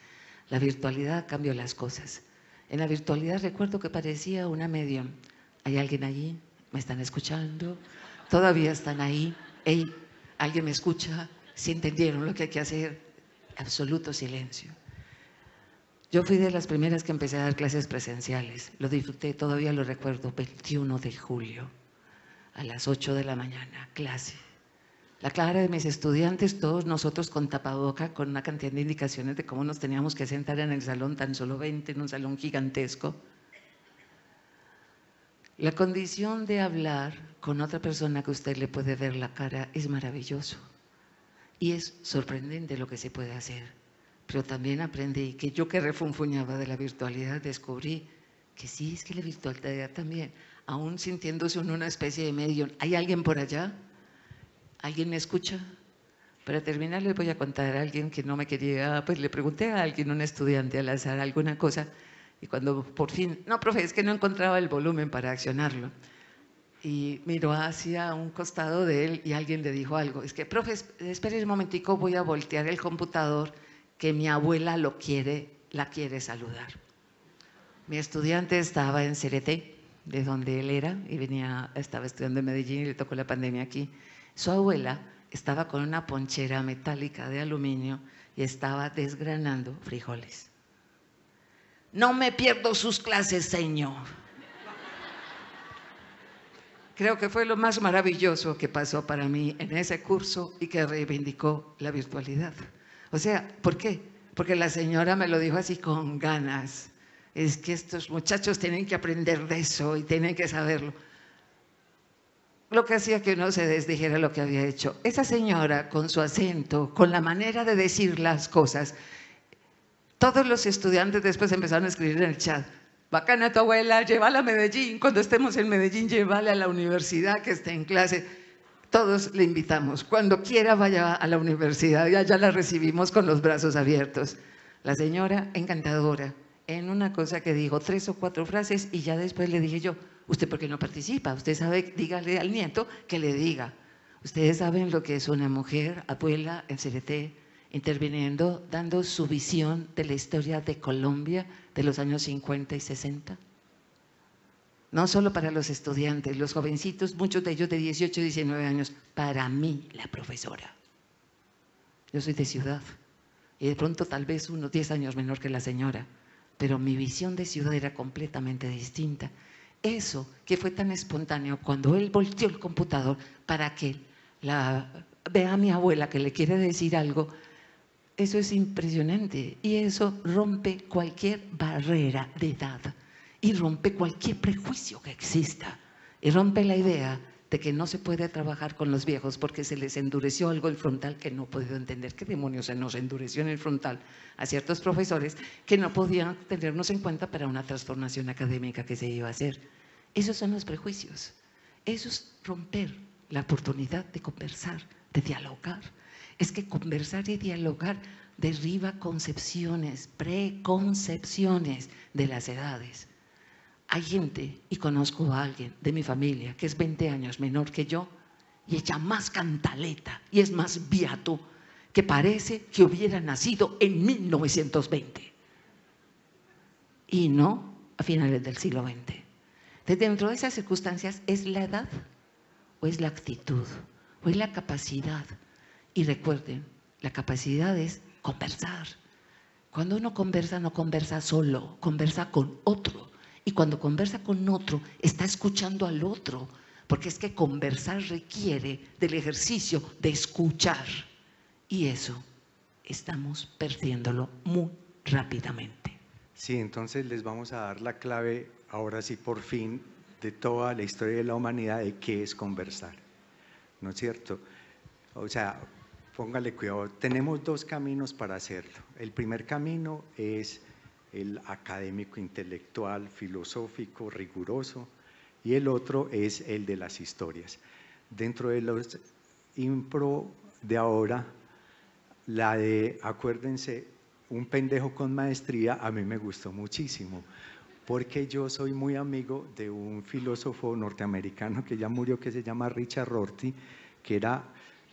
La virtualidad cambió las cosas. En la virtualidad recuerdo que parecía una medium. ¿Hay alguien allí? ¿Me están escuchando? ¿Todavía están ahí? Hey, ¿alguien me escucha? ¿Sí entendieron lo que hay que hacer? Absoluto silencio. Yo fui de las primeras que empecé a dar clases presenciales. Lo disfruté, todavía lo recuerdo, 21 de julio, a las 8 de la mañana, clase. La cara de mis estudiantes, todos nosotros con tapaboca, con una cantidad de indicaciones de cómo nos teníamos que sentar en el salón, tan solo 20, en un salón gigantesco. La condición de hablar con otra persona que usted le puede ver la cara es maravilloso. Y es sorprendente lo que se puede hacer. Pero también aprendí que yo que refunfuñaba de la virtualidad, descubrí que sí, es que la virtualidad también, aún sintiéndose en una especie de medio, ¿hay alguien por allá? ¿Alguien me escucha? Para terminar les voy a contar a alguien que no me quería, pues le pregunté a alguien, un estudiante al azar, alguna cosa, y cuando por fin, no, profe, es que no encontraba el volumen para accionarlo. Y miró hacia un costado de él y alguien le dijo algo. Es que, profe, espere un momentico, voy a voltear el computador que mi abuela la quiere saludar. Mi estudiante estaba en CRT, de donde él era, y estaba estudiando en Medellín y le tocó la pandemia aquí. Su abuela estaba con una ponchera metálica de aluminio y estaba desgranando frijoles. No me pierdo sus clases, señor. Creo que fue lo más maravilloso que pasó para mí en ese curso y que reivindicó la virtualidad. O sea, ¿por qué? Porque la señora me lo dijo así con ganas. Es que estos muchachos tienen que aprender de eso y tienen que saberlo. Lo que hacía que uno se desdijera lo que había hecho. Esa señora, con su acento, con la manera de decir las cosas, todos los estudiantes después empezaron a escribir en el chat: bacana tu abuela, llévala a Medellín, cuando estemos en Medellín, llévala a la universidad que esté en clase. Todos le invitamos, cuando quiera vaya a la universidad y allá la recibimos con los brazos abiertos. La señora encantadora, en una cosa que dijo 3 o 4 frases y ya después le dije yo: ¿usted por qué no participa? Usted sabe, dígale al nieto que le diga. Ustedes saben lo que es una mujer, abuela, en CRT, interviniendo, dando su visión de la historia de Colombia de los años 50 y 60. No solo para los estudiantes, los jovencitos, muchos de ellos de 18 y 19 años, para mí, la profesora. Yo soy de ciudad y de pronto tal vez unos 10 años menor que la señora, pero mi visión de ciudad era completamente distinta. Eso que fue tan espontáneo cuando él volteó el computador para que vea a mi abuela que le quiere decir algo, Eso es impresionante y eso rompe cualquier barrera de edad y rompe cualquier prejuicio que exista y rompe la idea de que no se puede trabajar con los viejos porque se les endureció algo el frontal que no he podido entender. ¿Qué demonios se nos endureció en el frontal a ciertos profesores que no podían tenernos en cuenta para una transformación académica que se iba a hacer? Esos son los prejuicios. Eso es romper la oportunidad de conversar, de dialogar. Es que conversar y dialogar derriba concepciones, preconcepciones de las edades. Hay gente, y conozco a alguien de mi familia que es 20 años menor que yo y echa más cantaleta y es más beato que parece que hubiera nacido en 1920 y no a finales del siglo XX. Entonces, dentro de esas circunstancias, ¿es la edad o es la actitud o es la capacidad? Y recuerden, la capacidad es conversar. Cuando uno conversa, no conversa solo, conversa con otro. Y cuando conversa con otro, está escuchando al otro, porque es que conversar requiere del ejercicio de escuchar. Y eso estamos perdiéndolo muy rápidamente. Sí, entonces les vamos a dar la clave, ahora sí por fin, de toda la historia de la humanidad de qué es conversar, ¿no es cierto? O sea, póngale cuidado, tenemos dos caminos para hacerlo. El primer camino es el académico, intelectual, filosófico, riguroso, y el otro es el de las historias. Dentro de los impro de ahora, la de, acuérdense, un pendejo con maestría, a mí me gustó muchísimo, porque yo soy muy amigo de un filósofo norteamericano que ya murió, que se llama Richard Rorty, que era,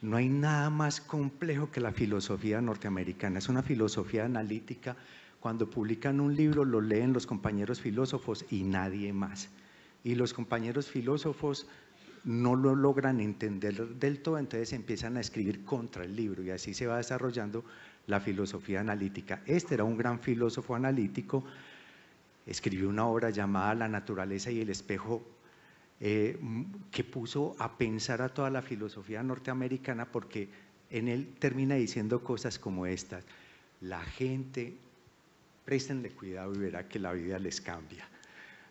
no hay nada más complejo que la filosofía norteamericana, es una filosofía analítica. Cuando publican un libro lo leen los compañeros filósofos y nadie más. Y los compañeros filósofos no lo logran entender del todo, entonces empiezan a escribir contra el libro y así se va desarrollando la filosofía analítica. Este era un gran filósofo analítico, escribió una obra llamada La naturaleza y el espejo, que puso a pensar a toda la filosofía norteamericana, porque en él termina diciendo cosas como estas: la gente, préstenle cuidado y verá que la vida les cambia.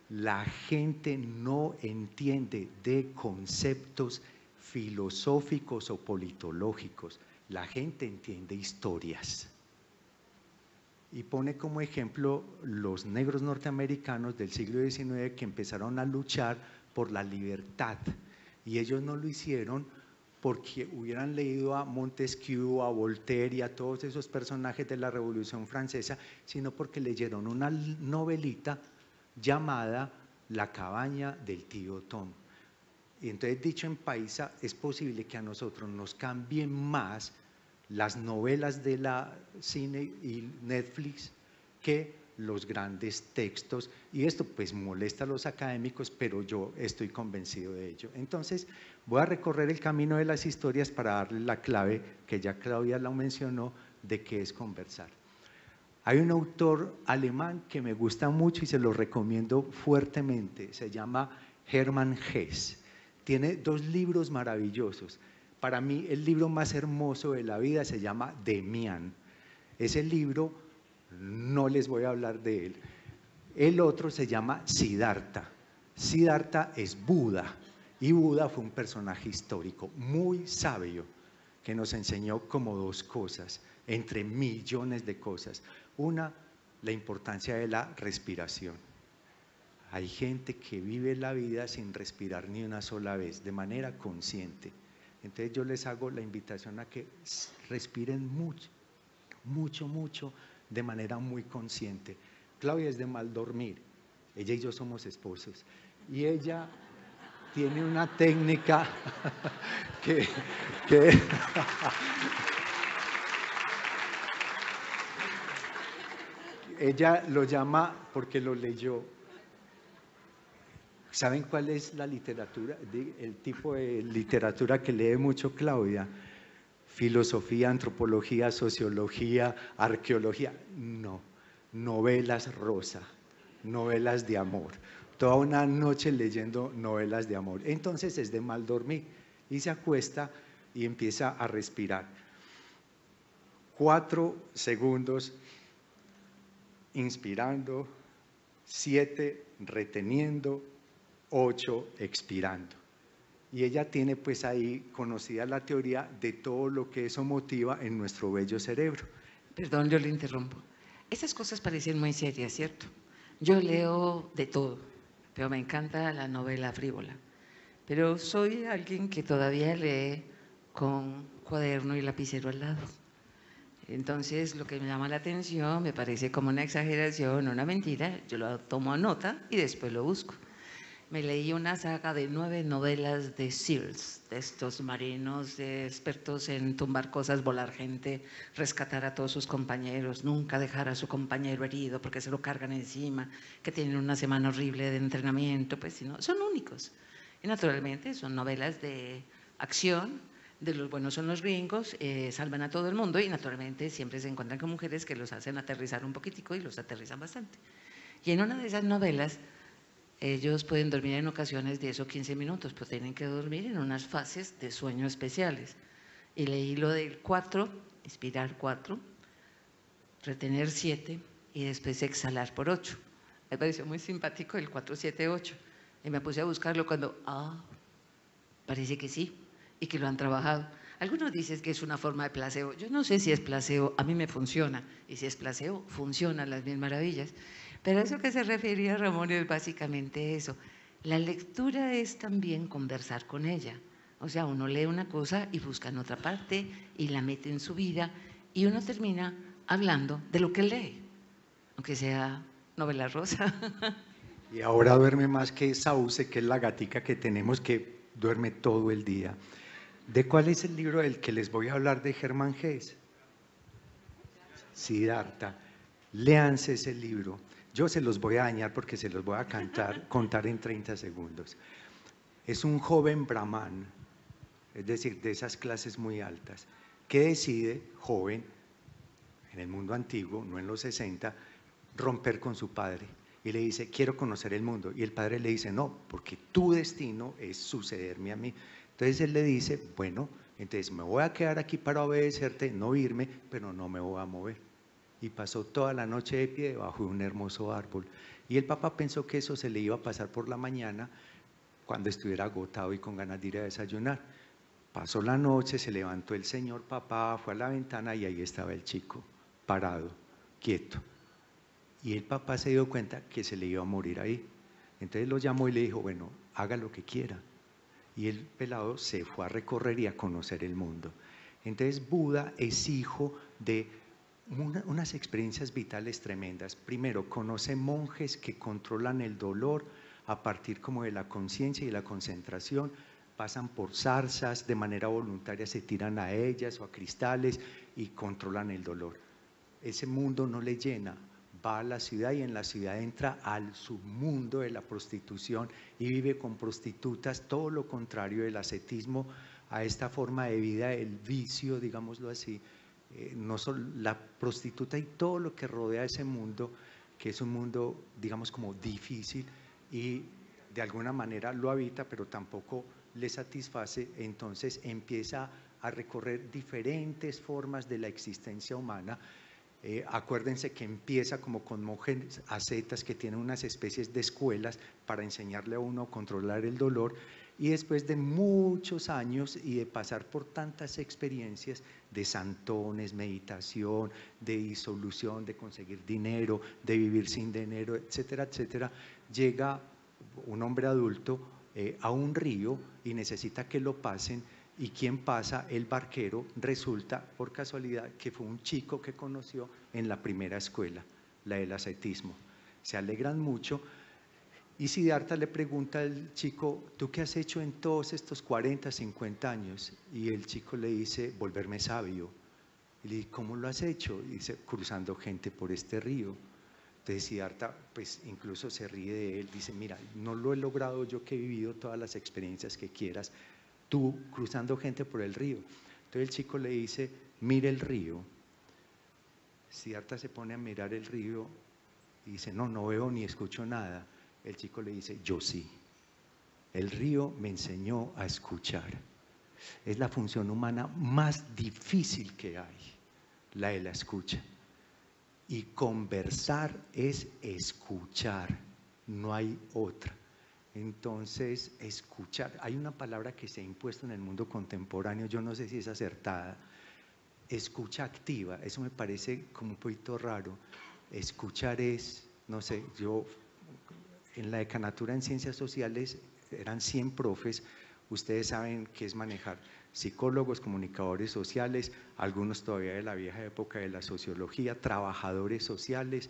La gente no entiende de conceptos filosóficos o politológicos, la gente entiende historias. Y pone como ejemplo los negros norteamericanos del siglo XIX que empezaron a luchar por la libertad y ellos no lo hicieron porque hubieran leído a Montesquieu, a Voltaire y a todos esos personajes de la Revolución Francesa, sino porque leyeron una novelita llamada La cabaña del tío Tom. Y entonces, dicho en paisa, es posible que a nosotros nos cambien más las novelas de la cine y Netflix que los grandes textos, y esto pues molesta a los académicos, pero yo estoy convencido de ello. Entonces voy a recorrer el camino de las historias para darle la clave, que ya Claudia la mencionó, de qué es conversar. Hay un autor alemán que me gusta mucho y se lo recomiendo fuertemente, se llama Hermann Hesse. Tiene dos libros maravillosos. Para mí el libro más hermoso de la vida se llama Demián. Ese libro no les voy a hablar de él. El otro se llama Siddhartha. Siddhartha es Buda y Buda fue un personaje histórico muy sabio que nos enseñó como dos cosas, entre millones de cosas. Una, la importancia de la respiración. Hay gente que vive la vida sin respirar ni una sola vez, de manera consciente. Entonces yo les hago la invitación a que respiren mucho, mucho, mucho, de manera muy consciente. Claudia es de mal dormir, ella y yo somos esposos, y ella tiene una técnica que ella lo llama, porque lo leyó. ¿Saben cuál es la literatura? El tipo de literatura que lee mucho Claudia. Filosofía, antropología, sociología, arqueología. No, novelas rosa, novelas de amor. Toda una noche leyendo novelas de amor. Entonces es de mal dormir y se acuesta y empieza a respirar. 4 segundos inspirando, 7 reteniendo, 8 expirando. Y ella tiene pues ahí conocida la teoría de todo lo que eso motiva en nuestro bello cerebro. Perdón, yo le interrumpo. Esas cosas parecen muy serias, ¿cierto? Yo leo de todo, pero me encanta la novela frívola. Pero soy alguien que todavía lee con cuaderno y lapicero al lado. Entonces, lo que me llama la atención me parece como una exageración, una mentira. Yo lo tomo a nota y después lo busco. Me leí una saga de 9 novelas de SEALs, de estos marinos expertos en tumbar cosas, volar gente, rescatar a todos sus compañeros, nunca dejar a su compañero herido porque se lo cargan encima, que tienen una semana horrible de entrenamiento, pues si no, son únicos. Y naturalmente son novelas de acción, de los buenos son los gringos, salvan a todo el mundo y naturalmente siempre se encuentran con mujeres que los hacen aterrizar un poquitico y los aterrizan bastante. Y en una de esas novelas ellos pueden dormir en ocasiones 10 o 15 minutos, pero tienen que dormir en unas fases de sueño especiales. Y leí lo del 4, inspirar 4, retener 7 y después exhalar por 8. Me pareció muy simpático el 4-7-8. Y me puse a buscarlo cuando, parece que sí, y que lo han trabajado. Algunos dicen que es una forma de placebo. Yo no sé si es placebo, a mí me funciona. Y si es placebo, funcionan las mil maravillas. Pero eso que se refería Ramón es básicamente eso. La lectura es también conversar con ella. O sea, uno lee una cosa y busca en otra parte y la mete en su vida y uno termina hablando de lo que lee, aunque sea novela rosa. Y ahora duerme más que Sauce, que es la gatica que tenemos, que duerme todo el día. ¿De cuál es el libro del que les voy a hablar de Germán Hesse? Siddhartha. Léanse ese libro. Yo se los voy a dañar porque se los voy a contar en 30 segundos. Es un joven brahman, es decir, de esas clases muy altas, que decide, joven, en el mundo antiguo, no en los 60, romper con su padre. Y le dice, quiero conocer el mundo. Y el padre le dice, no, porque tu destino es sucederme a mí. Entonces él le dice, bueno, entonces me voy a quedar aquí para obedecerte, no irme, pero no me voy a mover. Y pasó toda la noche de pie debajo de un hermoso árbol. Y el papá pensó que eso se le iba a pasar por la mañana cuando estuviera agotado y con ganas de ir a desayunar. Pasó la noche, se levantó el señor papá, fue a la ventana y ahí estaba el chico, parado, quieto. Y el papá se dio cuenta que se le iba a morir ahí. Entonces lo llamó y le dijo, bueno, haga lo que quiera. Y el pelado se fue a recorrer y a conocer el mundo. Entonces Buda es hijo de unas experiencias vitales tremendas. Primero, conoce monjes que controlan el dolor a partir como de la conciencia y la concentración, pasan por zarzas, de manera voluntaria se tiran a ellas o a cristales y controlan el dolor. Ese mundo no le llena, va a la ciudad y en la ciudad entra al submundo de la prostitución y vive con prostitutas, todo lo contrario del ascetismo, a esta forma de vida, el vicio, digámoslo así. No solo la prostituta y todo lo que rodea ese mundo, que es un mundo, digamos, como difícil y de alguna manera lo habita, pero tampoco le satisface, entonces empieza a recorrer diferentes formas de la existencia humana. Acuérdense que empieza como con monjes ascetas que tienen unas especies de escuelas para enseñarle a uno a controlar el dolor, y después de muchos años y de pasar por tantas experiencias de santones, meditación, de disolución, de conseguir dinero, de vivir sin dinero, etcétera, etcétera, llega un hombre adulto a un río y necesita que lo pasen. ¿Y quién pasa? El barquero. Resulta por casualidad que fue un chico que conoció en la primera escuela, la del ascetismo. Se alegran mucho y Siddhartha le pregunta al chico, ¿tú qué has hecho en todos estos 40, 50 años? Y el chico le dice, volverme sabio. Y le dice, ¿cómo lo has hecho? Y dice, cruzando gente por este río. Entonces Siddhartha pues incluso se ríe de él, dice, mira, no lo he logrado yo que he vivido todas las experiencias que quieras, tú cruzando gente por el río. Entonces el chico le dice, mire el río. Siddhartha se pone a mirar el río y dice, no, no veo ni escucho nada. El chico le dice, yo sí. El río me enseñó a escuchar. Es la función humana más difícil que hay. la de la escucha. Y conversar es escuchar, no hay otra. Entonces, escuchar, hay una palabra que se ha impuesto en el mundo contemporáneo, yo no sé si es acertada, escucha activa, eso me parece como un poquito raro. Escuchar es, no sé, yo en la decanatura en Ciencias Sociales eran 100 profes, ustedes saben qué es manejar psicólogos, comunicadores sociales, algunos todavía de la vieja época de la sociología, trabajadores sociales.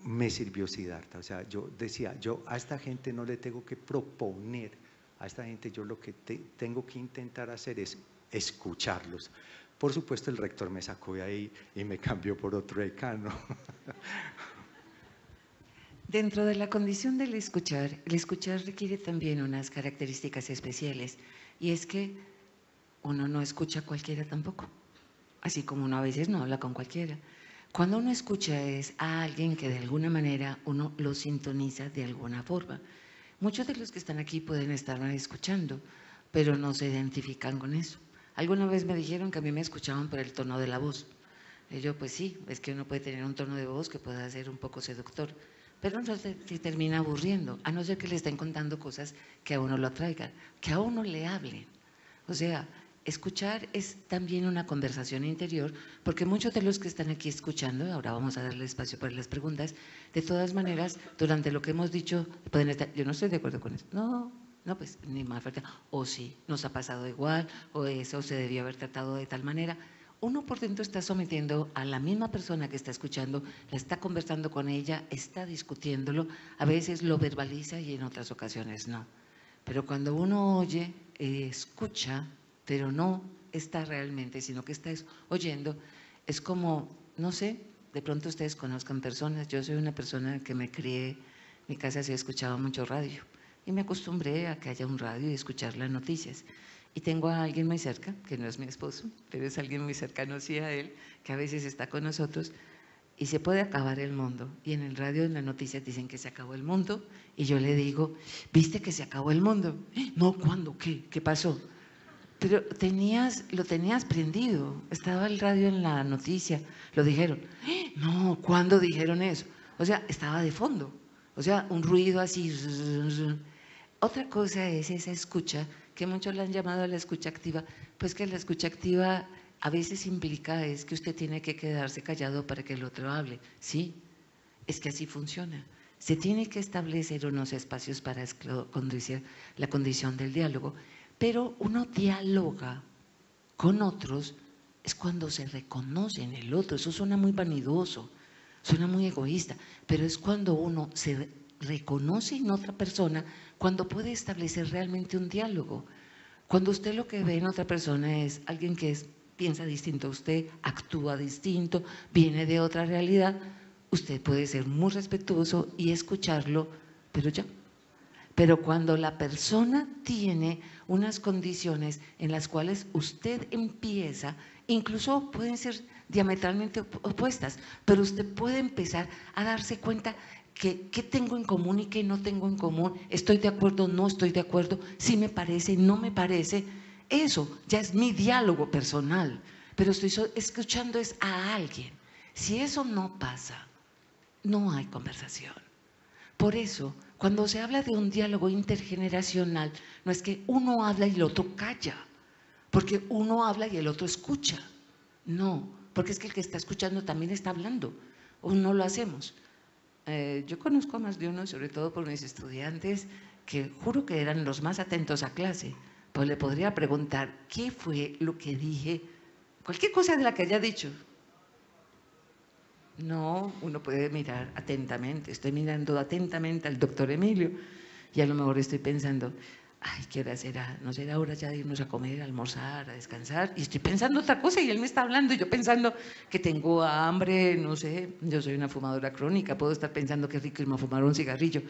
Me sirvió Siddhartha, o sea, yo decía, yo a esta gente no le tengo que proponer, a esta gente yo lo que tengo que intentar hacer es escucharlos. Por supuesto el rector me sacó de ahí y me cambió por otro decano. Dentro de la condición del escuchar, el escuchar requiere también unas características especiales, y es que uno no escucha a cualquiera tampoco, así como uno a veces no habla con cualquiera. Cuando uno escucha es a alguien que de alguna manera uno lo sintoniza de alguna forma. Muchos de los que están aquí pueden estar escuchando, pero no se identifican con eso. Alguna vez me dijeron que a mí me escuchaban por el tono de la voz. Y yo, pues sí, es que uno puede tener un tono de voz que pueda ser un poco seductor, pero no se termina aburriendo, a no ser que le estén contando cosas que a uno lo atraigan, que a uno le hablen. O sea, escuchar es también una conversación interior, porque muchos de los que están aquí escuchando, ahora vamos a darle espacio para las preguntas, de todas maneras, durante lo que hemos dicho, pueden estar, yo no estoy de acuerdo con eso, no, pues ni más falta, o sí, nos ha pasado igual, o eso se debió haber tratado de tal manera. Uno por dentro está sometiendo a la misma persona que está escuchando, la está conversando con ella, está discutiéndolo, a veces lo verbaliza y en otras ocasiones no. Pero cuando uno oye, escucha, pero no está realmente, sino que está oyendo, es como, no sé, de pronto ustedes conozcan personas, yo soy una persona que me crié, mi casa se escuchaba mucho radio, y me acostumbré a que haya un radio y escuchar las noticias. Y tengo a alguien muy cerca, que no es mi esposo, pero es alguien muy cercano sí a él, que a veces está con nosotros, y se puede acabar el mundo. Y en el radio, en las noticias dicen que se acabó el mundo, y yo le digo, ¿viste que se acabó el mundo? No, ¿cuándo? ¿Qué pasó? Pero lo tenías prendido, estaba el radio en la noticia, lo dijeron. No, ¿cuándo dijeron eso? O sea, estaba de fondo, o sea, un ruido así. Otra cosa es esa escucha, que muchos la han llamado la escucha activa, pues que la escucha activa a veces implica es que usted tiene que quedarse callado para que el otro hable. Sí, es que así funciona. Se tiene que establecer unos espacios para conducir la condición del diálogo, pero uno dialoga con otros es cuando se reconoce en el otro. Eso suena muy vanidoso, suena muy egoísta, pero es cuando uno se reconoce en otra persona, cuando puede establecer realmente un diálogo. Cuando usted lo que ve en otra persona es alguien que piensa distinto a usted, actúa distinto, viene de otra realidad, usted puede ser muy respetuoso y escucharlo, pero ya. Pero cuando la persona tiene unas condiciones en las cuales usted empieza, incluso pueden ser diametralmente opuestas, pero usted puede empezar a darse cuenta que qué tengo en común y qué no tengo en común, estoy de acuerdo, no estoy de acuerdo, sí me parece, no me parece. Eso ya es mi diálogo personal, pero estoy escuchando es a alguien. Si eso no pasa, no hay conversación. Por eso, cuando se habla de un diálogo intergeneracional, no es que uno habla y el otro calla, porque uno habla y el otro escucha. No, porque es que el que está escuchando también está hablando, o no lo hacemos. Yo conozco a más de uno, sobre todo por mis estudiantes, que juro que eran los más atentos a clase, pues le podría preguntar, ¿qué fue lo que dije? Cualquier cosa de la que haya dicho. No, uno puede mirar atentamente, estoy mirando atentamente al doctor Emilio y a lo mejor estoy pensando, ay, ¿qué hora será? ¿No será hora ya de irnos a comer, a almorzar, a descansar? Y estoy pensando otra cosa y él me está hablando y yo pensando que tengo hambre, no sé, yo soy una fumadora crónica, puedo estar pensando que rico irme a fumar un cigarrillo.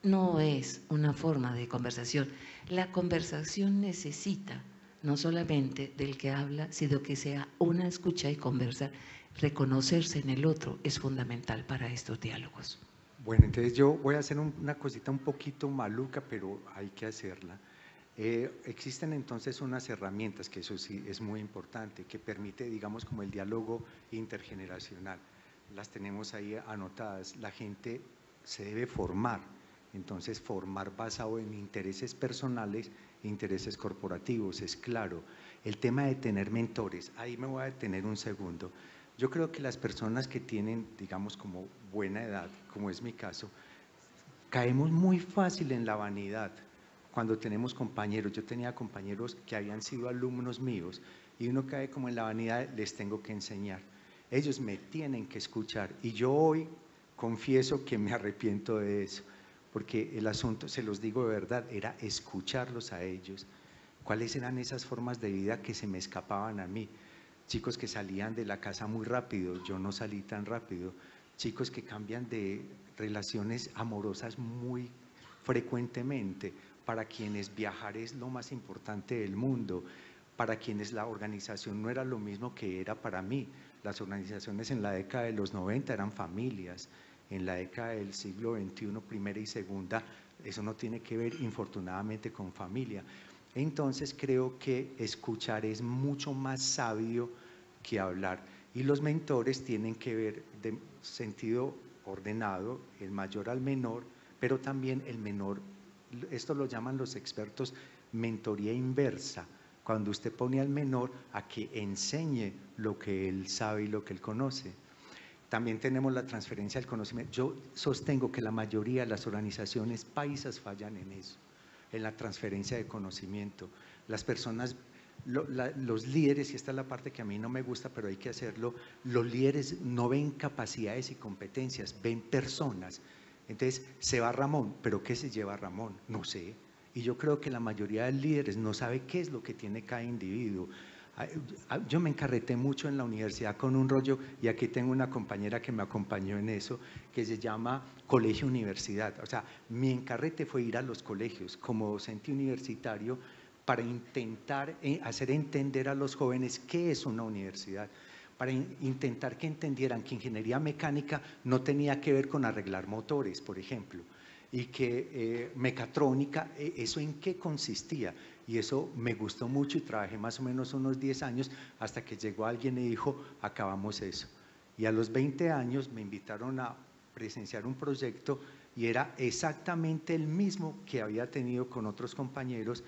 No es una forma de conversación. La conversación necesita no solamente del que habla, sino que sea una escucha y conversar. Reconocerse en el otro es fundamental para estos diálogos. Bueno, entonces yo voy a hacer una cosita un poquito maluca, pero hay que hacerla. Existen entonces unas herramientas, que eso sí es muy importante, que permite, digamos, como el diálogo intergeneracional. Las tenemos ahí anotadas. La gente se debe formar, entonces formar basado en intereses personales e intereses corporativos, es claro. El tema de tener mentores, ahí me voy a detener un segundo. Yo creo que las personas que tienen, digamos, como buena edad, como es mi caso, caemos muy fácil en la vanidad. Cuando tenemos compañeros, yo tenía compañeros que habían sido alumnos míos y uno cae como en la vanidad, les tengo que enseñar. Ellos me tienen que escuchar y yo hoy confieso que me arrepiento de eso, porque el asunto, se los digo de verdad, era escucharlos a ellos. ¿Cuáles eran esas formas de vida que se me escapaban a mí? Chicos que salían de la casa muy rápido, yo no salí tan rápido. Chicos que cambian de relaciones amorosas muy frecuentemente, para quienes viajar es lo más importante del mundo, para quienes la organización no era lo mismo que era para mí. Las organizaciones en la década de los 90 eran familias, en la década del siglo XXI, primera y segunda, eso no tiene que ver infortunadamente con familia. Entonces creo que escuchar es mucho más sabio que hablar, y los mentores tienen que ver de sentido ordenado, el mayor al menor, pero también el menor, esto lo llaman los expertos mentoría inversa, cuando usted pone al menor a que enseñe lo que él sabe y lo que él conoce. También tenemos la transferencia del conocimiento. Yo sostengo que la mayoría de las organizaciones paisas fallan en eso, en la transferencia de conocimiento. Las personas, los líderes, y esta es la parte que a mí no me gusta, pero hay que hacerlo, los líderes no ven capacidades y competencias, ven personas. Entonces, se va Ramón, pero ¿qué se lleva Ramón? No sé. Y yo creo que la mayoría de líderes no sabe qué es lo que tiene cada individuo. Yo me encarreté mucho en la universidad con un rollo, y aquí tengo una compañera que me acompañó en eso, que se llama colegio-universidad. O sea, mi encarrete fue ir a los colegios como docente universitario para intentar hacer entender a los jóvenes qué es una universidad, para intentar que entendieran que ingeniería mecánica no tenía que ver con arreglar motores, por ejemplo, y que mecatrónica, ¿eso en qué consistía? Y eso me gustó mucho y trabajé más o menos unos 10 años hasta que llegó alguien y dijo, acabamos eso. Y a los 20 años me invitaron a presenciar un proyecto y era exactamente el mismo que había tenido con otros compañeros,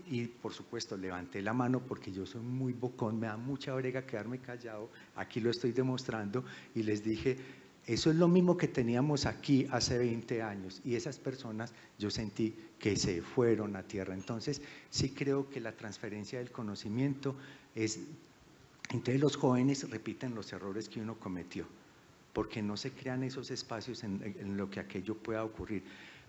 y por supuesto levanté la mano porque yo soy muy bocón, me da mucha brega quedarme callado, aquí lo estoy demostrando, y les dije, eso es lo mismo que teníamos aquí hace 20 años, y esas personas yo sentí que se fueron a tierra. Entonces sí creo que la transferencia del conocimiento es, entonces los jóvenes repiten los errores que uno cometió, porque no se crean esos espacios en lo que aquello pueda ocurrir.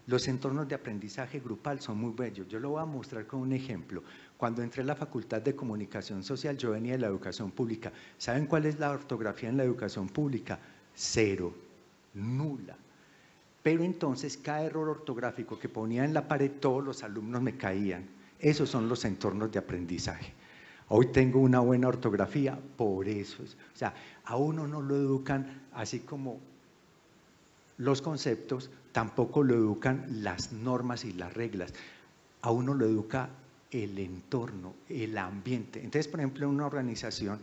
Los entornos de aprendizaje grupal son muy bellos. Yo lo voy a mostrar con un ejemplo. Cuando entré a la Facultad de Comunicación Social, yo venía de la educación pública. ¿Saben cuál es la ortografía en la educación pública? Cero, nula. Pero entonces cada error ortográfico que ponía en la pared, todos los alumnos me caían. Esos son los entornos de aprendizaje. Hoy tengo una buena ortografía por eso. O sea, a uno no lo educan así como los conceptos, tampoco lo educan las normas y las reglas. A uno lo educa el entorno, el ambiente. Entonces, por ejemplo, en una organización,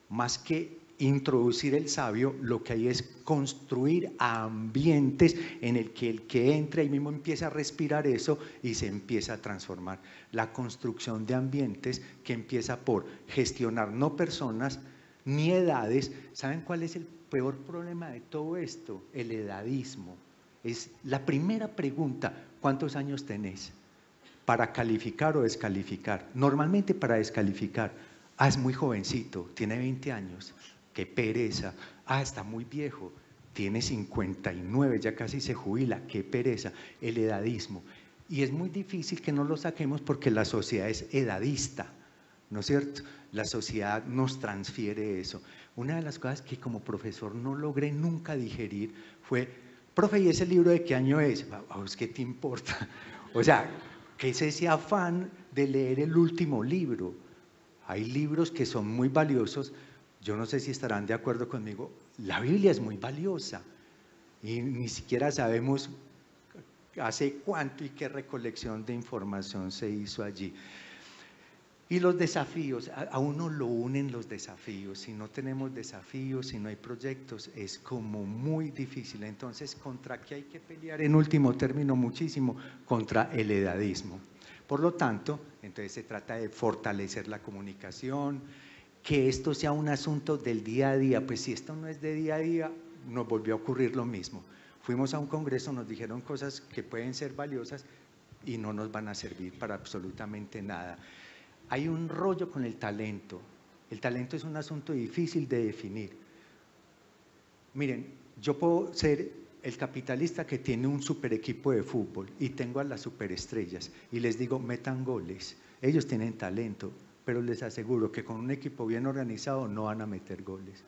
más que introducir el sabio, lo que hay es construir ambientes en el que entre ahí mismo empieza a respirar eso y se empieza a transformar. La construcción de ambientes que empieza por gestionar no personas ni edades. ¿Saben cuál es el peor problema de todo esto? El edadismo. Es la primera pregunta, ¿cuántos años tenés? Para calificar o descalificar. Normalmente para descalificar. Ah, es muy jovencito, tiene 20 años. Qué pereza. Ah, está muy viejo, tiene 59, ya casi se jubila. Qué pereza. El edadismo. Y es muy difícil que no lo saquemos porque la sociedad es edadista, ¿no es cierto? La sociedad nos transfiere eso. Una de las cosas que como profesor no logré nunca digerir fue, profe, ¿y ese libro de qué año es? ¿A vos qué te importa? O sea, ¿qué es ese afán de leer el último libro? Hay libros que son muy valiosos. Yo no sé si estarán de acuerdo conmigo, la Biblia es muy valiosa y ni siquiera sabemos hace cuánto y qué recolección de información se hizo allí. Y los desafíos, a uno lo unen los desafíos. Si no tenemos desafíos, si no hay proyectos, es como muy difícil. Entonces, ¿contra qué hay que pelear? En último término, muchísimo, contra el edadismo. Por lo tanto, entonces se trata de fortalecer la comunicación, que esto sea un asunto del día a día. Pues si esto no es de día a día, nos volvió a ocurrir lo mismo. Fuimos a un congreso, nos dijeron cosas que pueden ser valiosas y no nos van a servir para absolutamente nada. Hay un rollo con el talento. El talento es un asunto difícil de definir. Miren, yo puedo ser el capitalista que tiene un super equipo de fútbol y tengo a las superestrellas y les digo, metan goles. Ellos tienen talento, pero les aseguro que con un equipo bien organizado no van a meter goles.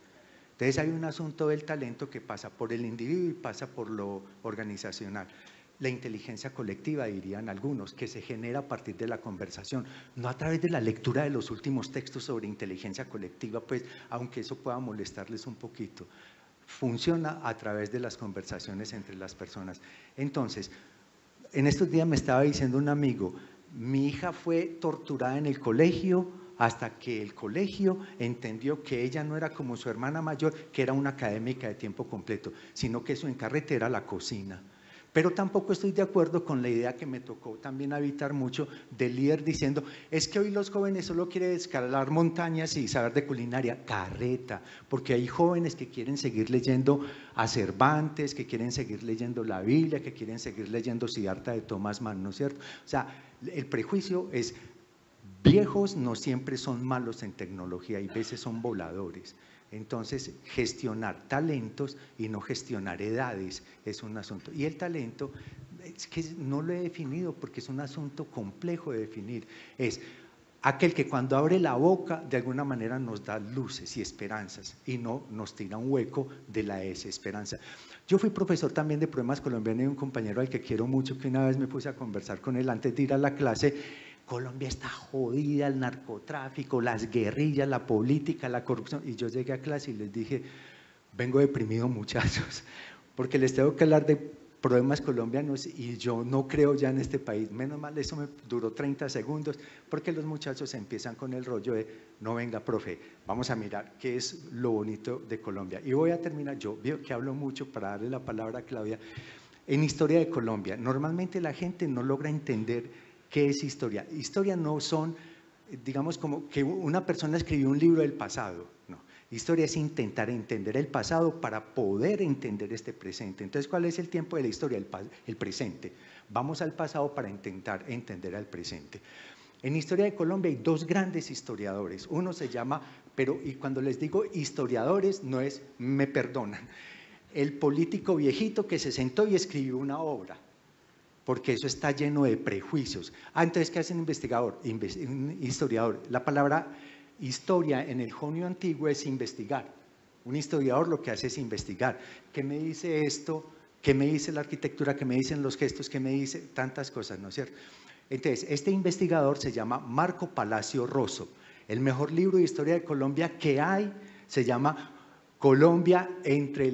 Entonces hay un asunto del talento que pasa por el individuo y pasa por lo organizacional. La inteligencia colectiva, dirían algunos, que se genera a partir de la conversación, no a través de la lectura de los últimos textos sobre inteligencia colectiva, pues aunque eso pueda molestarles un poquito, funciona a través de las conversaciones entre las personas. Entonces, en estos días me estaba diciendo un amigo, mi hija fue torturada en el colegio hasta que el colegio entendió que ella no era como su hermana mayor, que era una académica de tiempo completo, sino que su encarrete era la cocina. Pero tampoco estoy de acuerdo con la idea que me tocó también habitar mucho del líder diciendo, es que hoy los jóvenes solo quieren escalar montañas y saber de culinaria. Carreta, porque hay jóvenes que quieren seguir leyendo a Cervantes, que quieren seguir leyendo la Biblia, que quieren seguir leyendo Siddhartha de Thomas Mann, ¿no es cierto? O sea, el prejuicio es, viejos no siempre son malos en tecnología, hay veces son voladores. Entonces, gestionar talentos y no gestionar edades es un asunto. Y el talento, es que no lo he definido porque es un asunto complejo de definir. Es aquel que cuando abre la boca, de alguna manera nos da luces y esperanzas y no nos tira un hueco de la desesperanza. Yo fui profesor también de Problemas Colombianos y un compañero al que quiero mucho, que una vez me puse a conversar con él antes de ir a la clase. Colombia está jodida, el narcotráfico, las guerrillas, la política, la corrupción. Y yo llegué a clase y les dije, vengo deprimido, muchachos, porque les tengo que hablar de problemas colombianos y yo no creo ya en este país. Menos mal, eso me duró 30 segundos, porque los muchachos empiezan con el rollo de, no venga, profe, vamos a mirar qué es lo bonito de Colombia. Y voy a terminar, yo veo que hablo mucho para darle la palabra a Claudia, en historia de Colombia. Normalmente la gente no logra entender ¿qué es historia? Historia no son, digamos, como que una persona escribió un libro del pasado, no. Historia es intentar entender el pasado para poder entender este presente. Entonces, ¿cuál es el tiempo de la historia? El presente. Vamos al pasado para intentar entender al presente. En Historia de Colombia hay dos grandes historiadores. Uno se llama, y cuando les digo historiadores, no es, me perdonan, el político viejito que se sentó y escribió una obra, porque eso está lleno de prejuicios. Entonces, ¿qué hace un investigador? Un historiador. La palabra historia en el jonio antiguo es investigar. Un historiador lo que hace es investigar. ¿Qué me dice esto? ¿Qué me dice la arquitectura? ¿Qué me dicen los gestos? ¿Qué me dice? Tantas cosas, ¿no es cierto? Entonces, este investigador se llama Marco Palacio Rosso. El mejor libro de historia de Colombia que hay se llama Colombia entre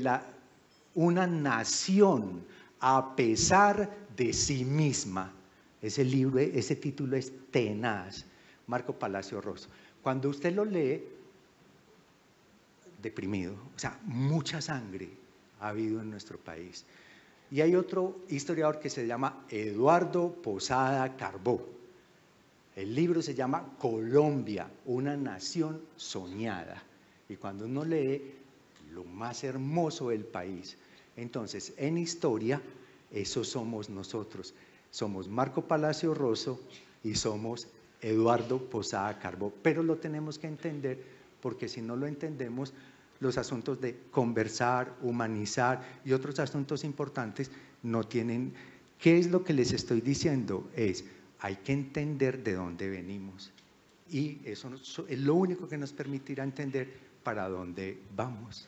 una nación a pesar de sí misma. Ese libro, ese título es tenaz, Marco Palacio Rosso. Cuando usted lo lee, deprimido, o sea, mucha sangre ha habido en nuestro país. Y hay otro historiador que se llama Eduardo Posada Carbó. El libro se llama Colombia, una nación soñada. Y cuando uno lee, lo más hermoso del país. Entonces, en historia, eso somos nosotros. Somos Marco Palacio Rosso y somos Eduardo Posada Carbó. Pero lo tenemos que entender, porque si no lo entendemos, los asuntos de conversar, humanizar y otros asuntos importantes no tienen. ¿Qué es lo que les estoy diciendo? Hay que entender de dónde venimos. Y eso es lo único que nos permitirá entender para dónde vamos.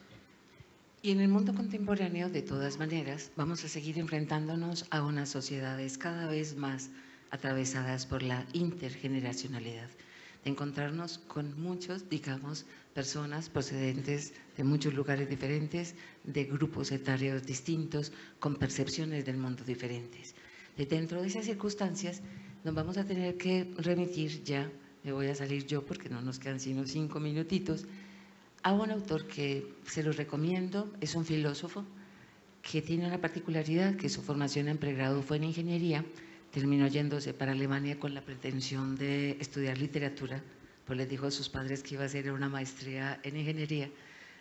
Y en el mundo contemporáneo, de todas maneras, vamos a seguir enfrentándonos a unas sociedades cada vez más atravesadas por la intergeneracionalidad, de encontrarnos con muchos, digamos, personas procedentes de muchos lugares diferentes, de grupos etarios distintos, con percepciones del mundo diferentes. Dentro de esas circunstancias nos vamos a tener que remitir ya, me voy a salir yo porque no nos quedan sino 5 minutitos, a un autor que se los recomiendo, es un filósofo que tiene una particularidad, que su formación en pregrado fue en ingeniería, terminó yéndose para Alemania con la pretensión de estudiar literatura, pues les dijo a sus padres que iba a hacer una maestría en ingeniería.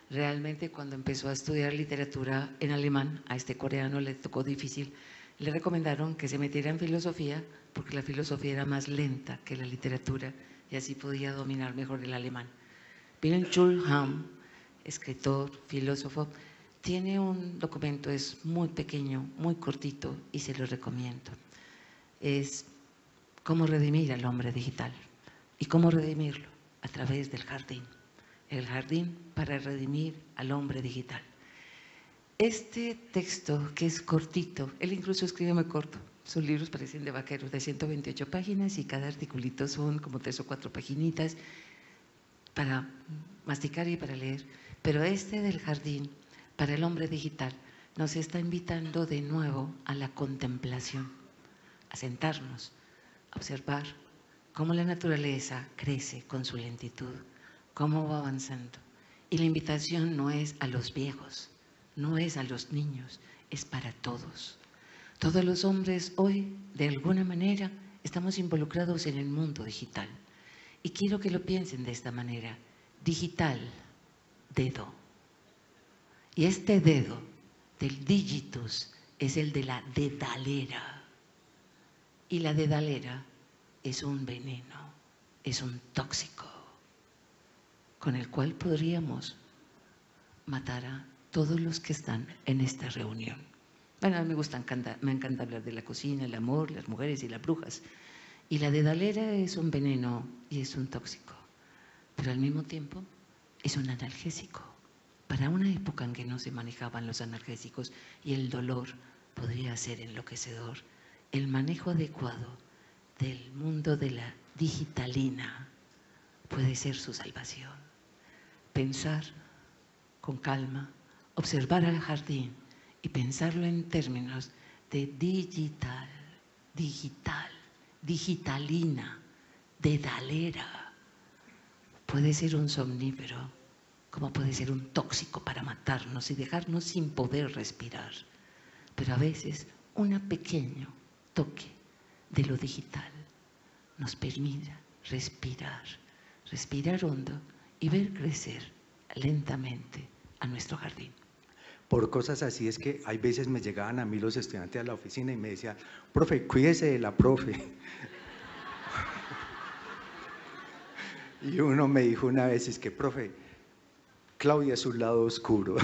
Realmente cuando empezó a estudiar literatura en alemán, a este coreano le tocó difícil, le recomendaron que se metiera en filosofía porque la filosofía era más lenta que la literatura y así podía dominar mejor el alemán. Byung-Chul Han, escritor, filósofo, tiene un documento, es muy pequeño, muy cortito y se lo recomiendo. Es cómo redimir al hombre digital y cómo redimirlo a través del jardín. El jardín para redimir al hombre digital. Este texto, que es cortito, él incluso escribe muy corto, sus libros parecen de vaqueros, de 128 páginas y cada articulito son como 3 o 4 paginitas para masticar y para leer. Pero este del jardín para el hombre digital nos está invitando de nuevo a la contemplación, a sentarnos, a observar cómo la naturaleza crece con su lentitud, cómo va avanzando. Y la invitación no es a los viejos, no es a los niños, es para todos. Todos los hombres hoy, de alguna manera, estamos involucrados en el mundo digital. Y quiero que lo piensen de esta manera. Digital, dedo. Y este dedo del digitus es el de la dedalera. Y la dedalera es un veneno, es un tóxico, con el cual podríamos matar a todos los que están en esta reunión. Bueno, a mí me encanta hablar de la cocina, el amor, las mujeres y las brujas. Y la dedalera es un veneno y es un tóxico, pero al mismo tiempo es un analgésico. Para una época en que no se manejaban los analgésicos y el dolor podría ser enloquecedor, el manejo adecuado del mundo de la digitalina puede ser su salvación. Pensar con calma, observar al jardín y pensarlo en términos de digital, digitalina, dedalera. Puede ser un somnífero, como puede ser un tóxico para matarnos y dejarnos sin poder respirar. Pero a veces un pequeño toque de lo digital nos permite respirar hondo y ver crecer lentamente a nuestro jardín. Por cosas así es que hay veces me llegaban a mí los estudiantes a la oficina y me decían, profe, cuídese de la profe. Y uno me dijo una vez, es que, profe, Claudia es un lado oscuro.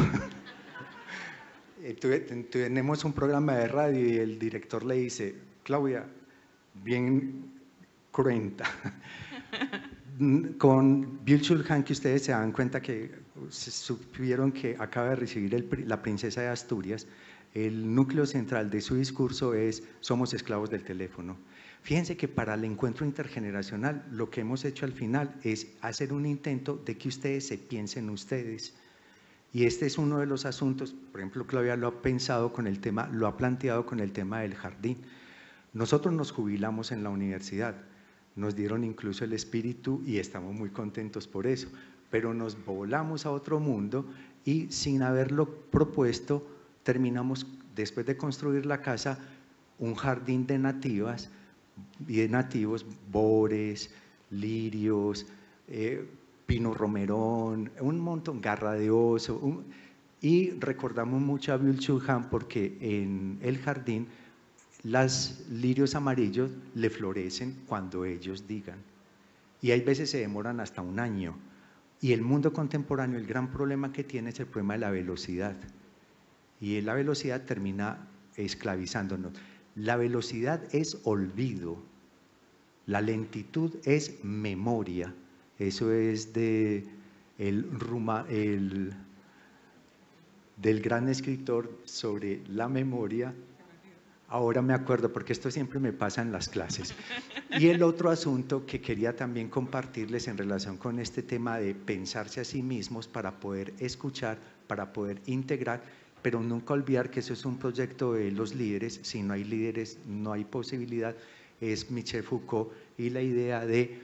Tenemos un programa de radio y el director le dice, Claudia, bien cruenta. Con Byung-Chul Han, que ustedes se dan cuenta que supieron que acaba de recibir la princesa de Asturias, el núcleo central de su discurso es somos esclavos del teléfono. Fíjense que para el encuentro intergeneracional lo que hemos hecho al final es hacer un intento de que ustedes se piensen ustedes. Y este es uno de los asuntos, por ejemplo, Claudia lo ha pensado con el tema, lo ha planteado con el tema del jardín. Nosotros nos jubilamos en la universidad, nos dieron incluso el espíritu y estamos muy contentos por eso, pero nos volamos a otro mundo y sin haberlo propuesto terminamos, después de construir la casa, un jardín de nativas y de nativos, bores, lirios, pino romerón, un montón, garra de oso, y recordamos mucho a Byung-Chul Han porque en el jardín los lirios amarillos le florecen cuando ellos digan. Y hay veces se demoran hasta un año. Y el mundo contemporáneo, el gran problema que tiene es el problema de la velocidad. Y la velocidad termina esclavizándonos. La velocidad es olvido. La lentitud es memoria. Eso es del gran escritor sobre la memoria. Ahora me acuerdo, porque esto siempre me pasa en las clases. Y el otro asunto que quería también compartirles en relación con este tema de pensarse a sí mismos para poder escuchar, para poder integrar, pero nunca olvidar que eso es un proyecto de los líderes. Si no hay líderes, no hay posibilidad. Es Michel Foucault y la idea de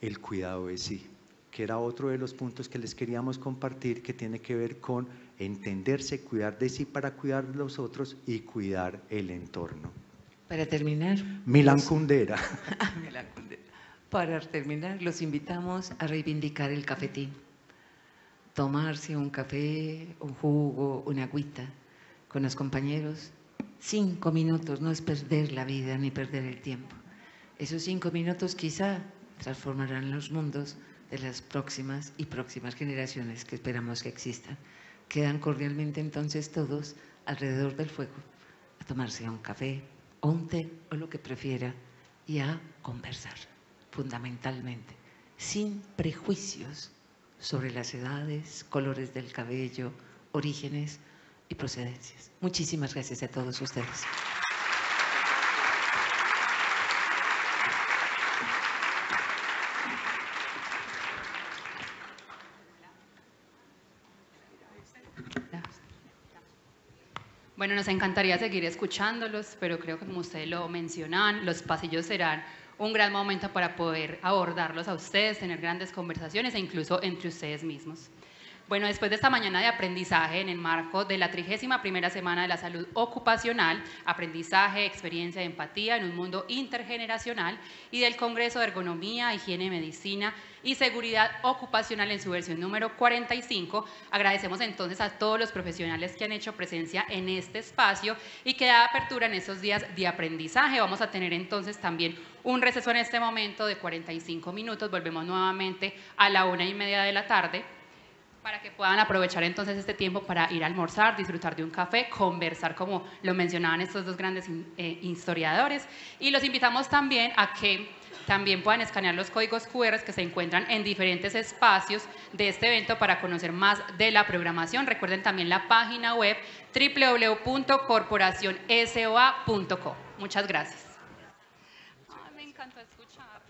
el cuidado de sí, que era otro de los puntos que les queríamos compartir, que tiene que ver con entenderse, cuidar de sí para cuidar de los otros y cuidar el entorno. Para terminar, Milán Kundera. Milán Kundera. Para terminar, los invitamos a reivindicar el cafetín. Tomarse un café, un jugo, una agüita con los compañeros. 5 minutos, no es perder la vida ni perder el tiempo. Esos 5 minutos quizá transformarán los mundos de las próximas y próximas generaciones que esperamos que existan. Quedan cordialmente entonces todos alrededor del fuego a tomarse un café o un té o lo que prefiera y a conversar, fundamentalmente, sin prejuicios sobre las edades, colores del cabello, orígenes y procedencias. Muchísimas gracias a todos ustedes. Bueno, nos encantaría seguir escuchándolos, pero creo que como ustedes lo mencionan, los pasillos serán un gran momento para poder abordarlos a ustedes, tener grandes conversaciones e incluso entre ustedes mismos. Bueno, después de esta mañana de aprendizaje en el marco de la 31ª Semana de la Salud Ocupacional, aprendizaje, experiencia y empatía en un mundo intergeneracional y del Congreso de Ergonomía, Higiene, Medicina y Seguridad Ocupacional en su versión número 45, agradecemos entonces a todos los profesionales que han hecho presencia en este espacio y que da apertura en estos días de aprendizaje. Vamos a tener entonces también un receso en este momento de 45 minutos, volvemos nuevamente a la 1:30 de la tarde, para que puedan aprovechar entonces este tiempo para ir a almorzar, disfrutar de un café, conversar como lo mencionaban estos dos grandes historiadores, y los invitamos también a que también puedan escanear los códigos QR que se encuentran en diferentes espacios de este evento para conocer más de la programación. Recuerden también la página web www.corporacionsoa.co. Muchas gracias. Ay, me encantó escuchar.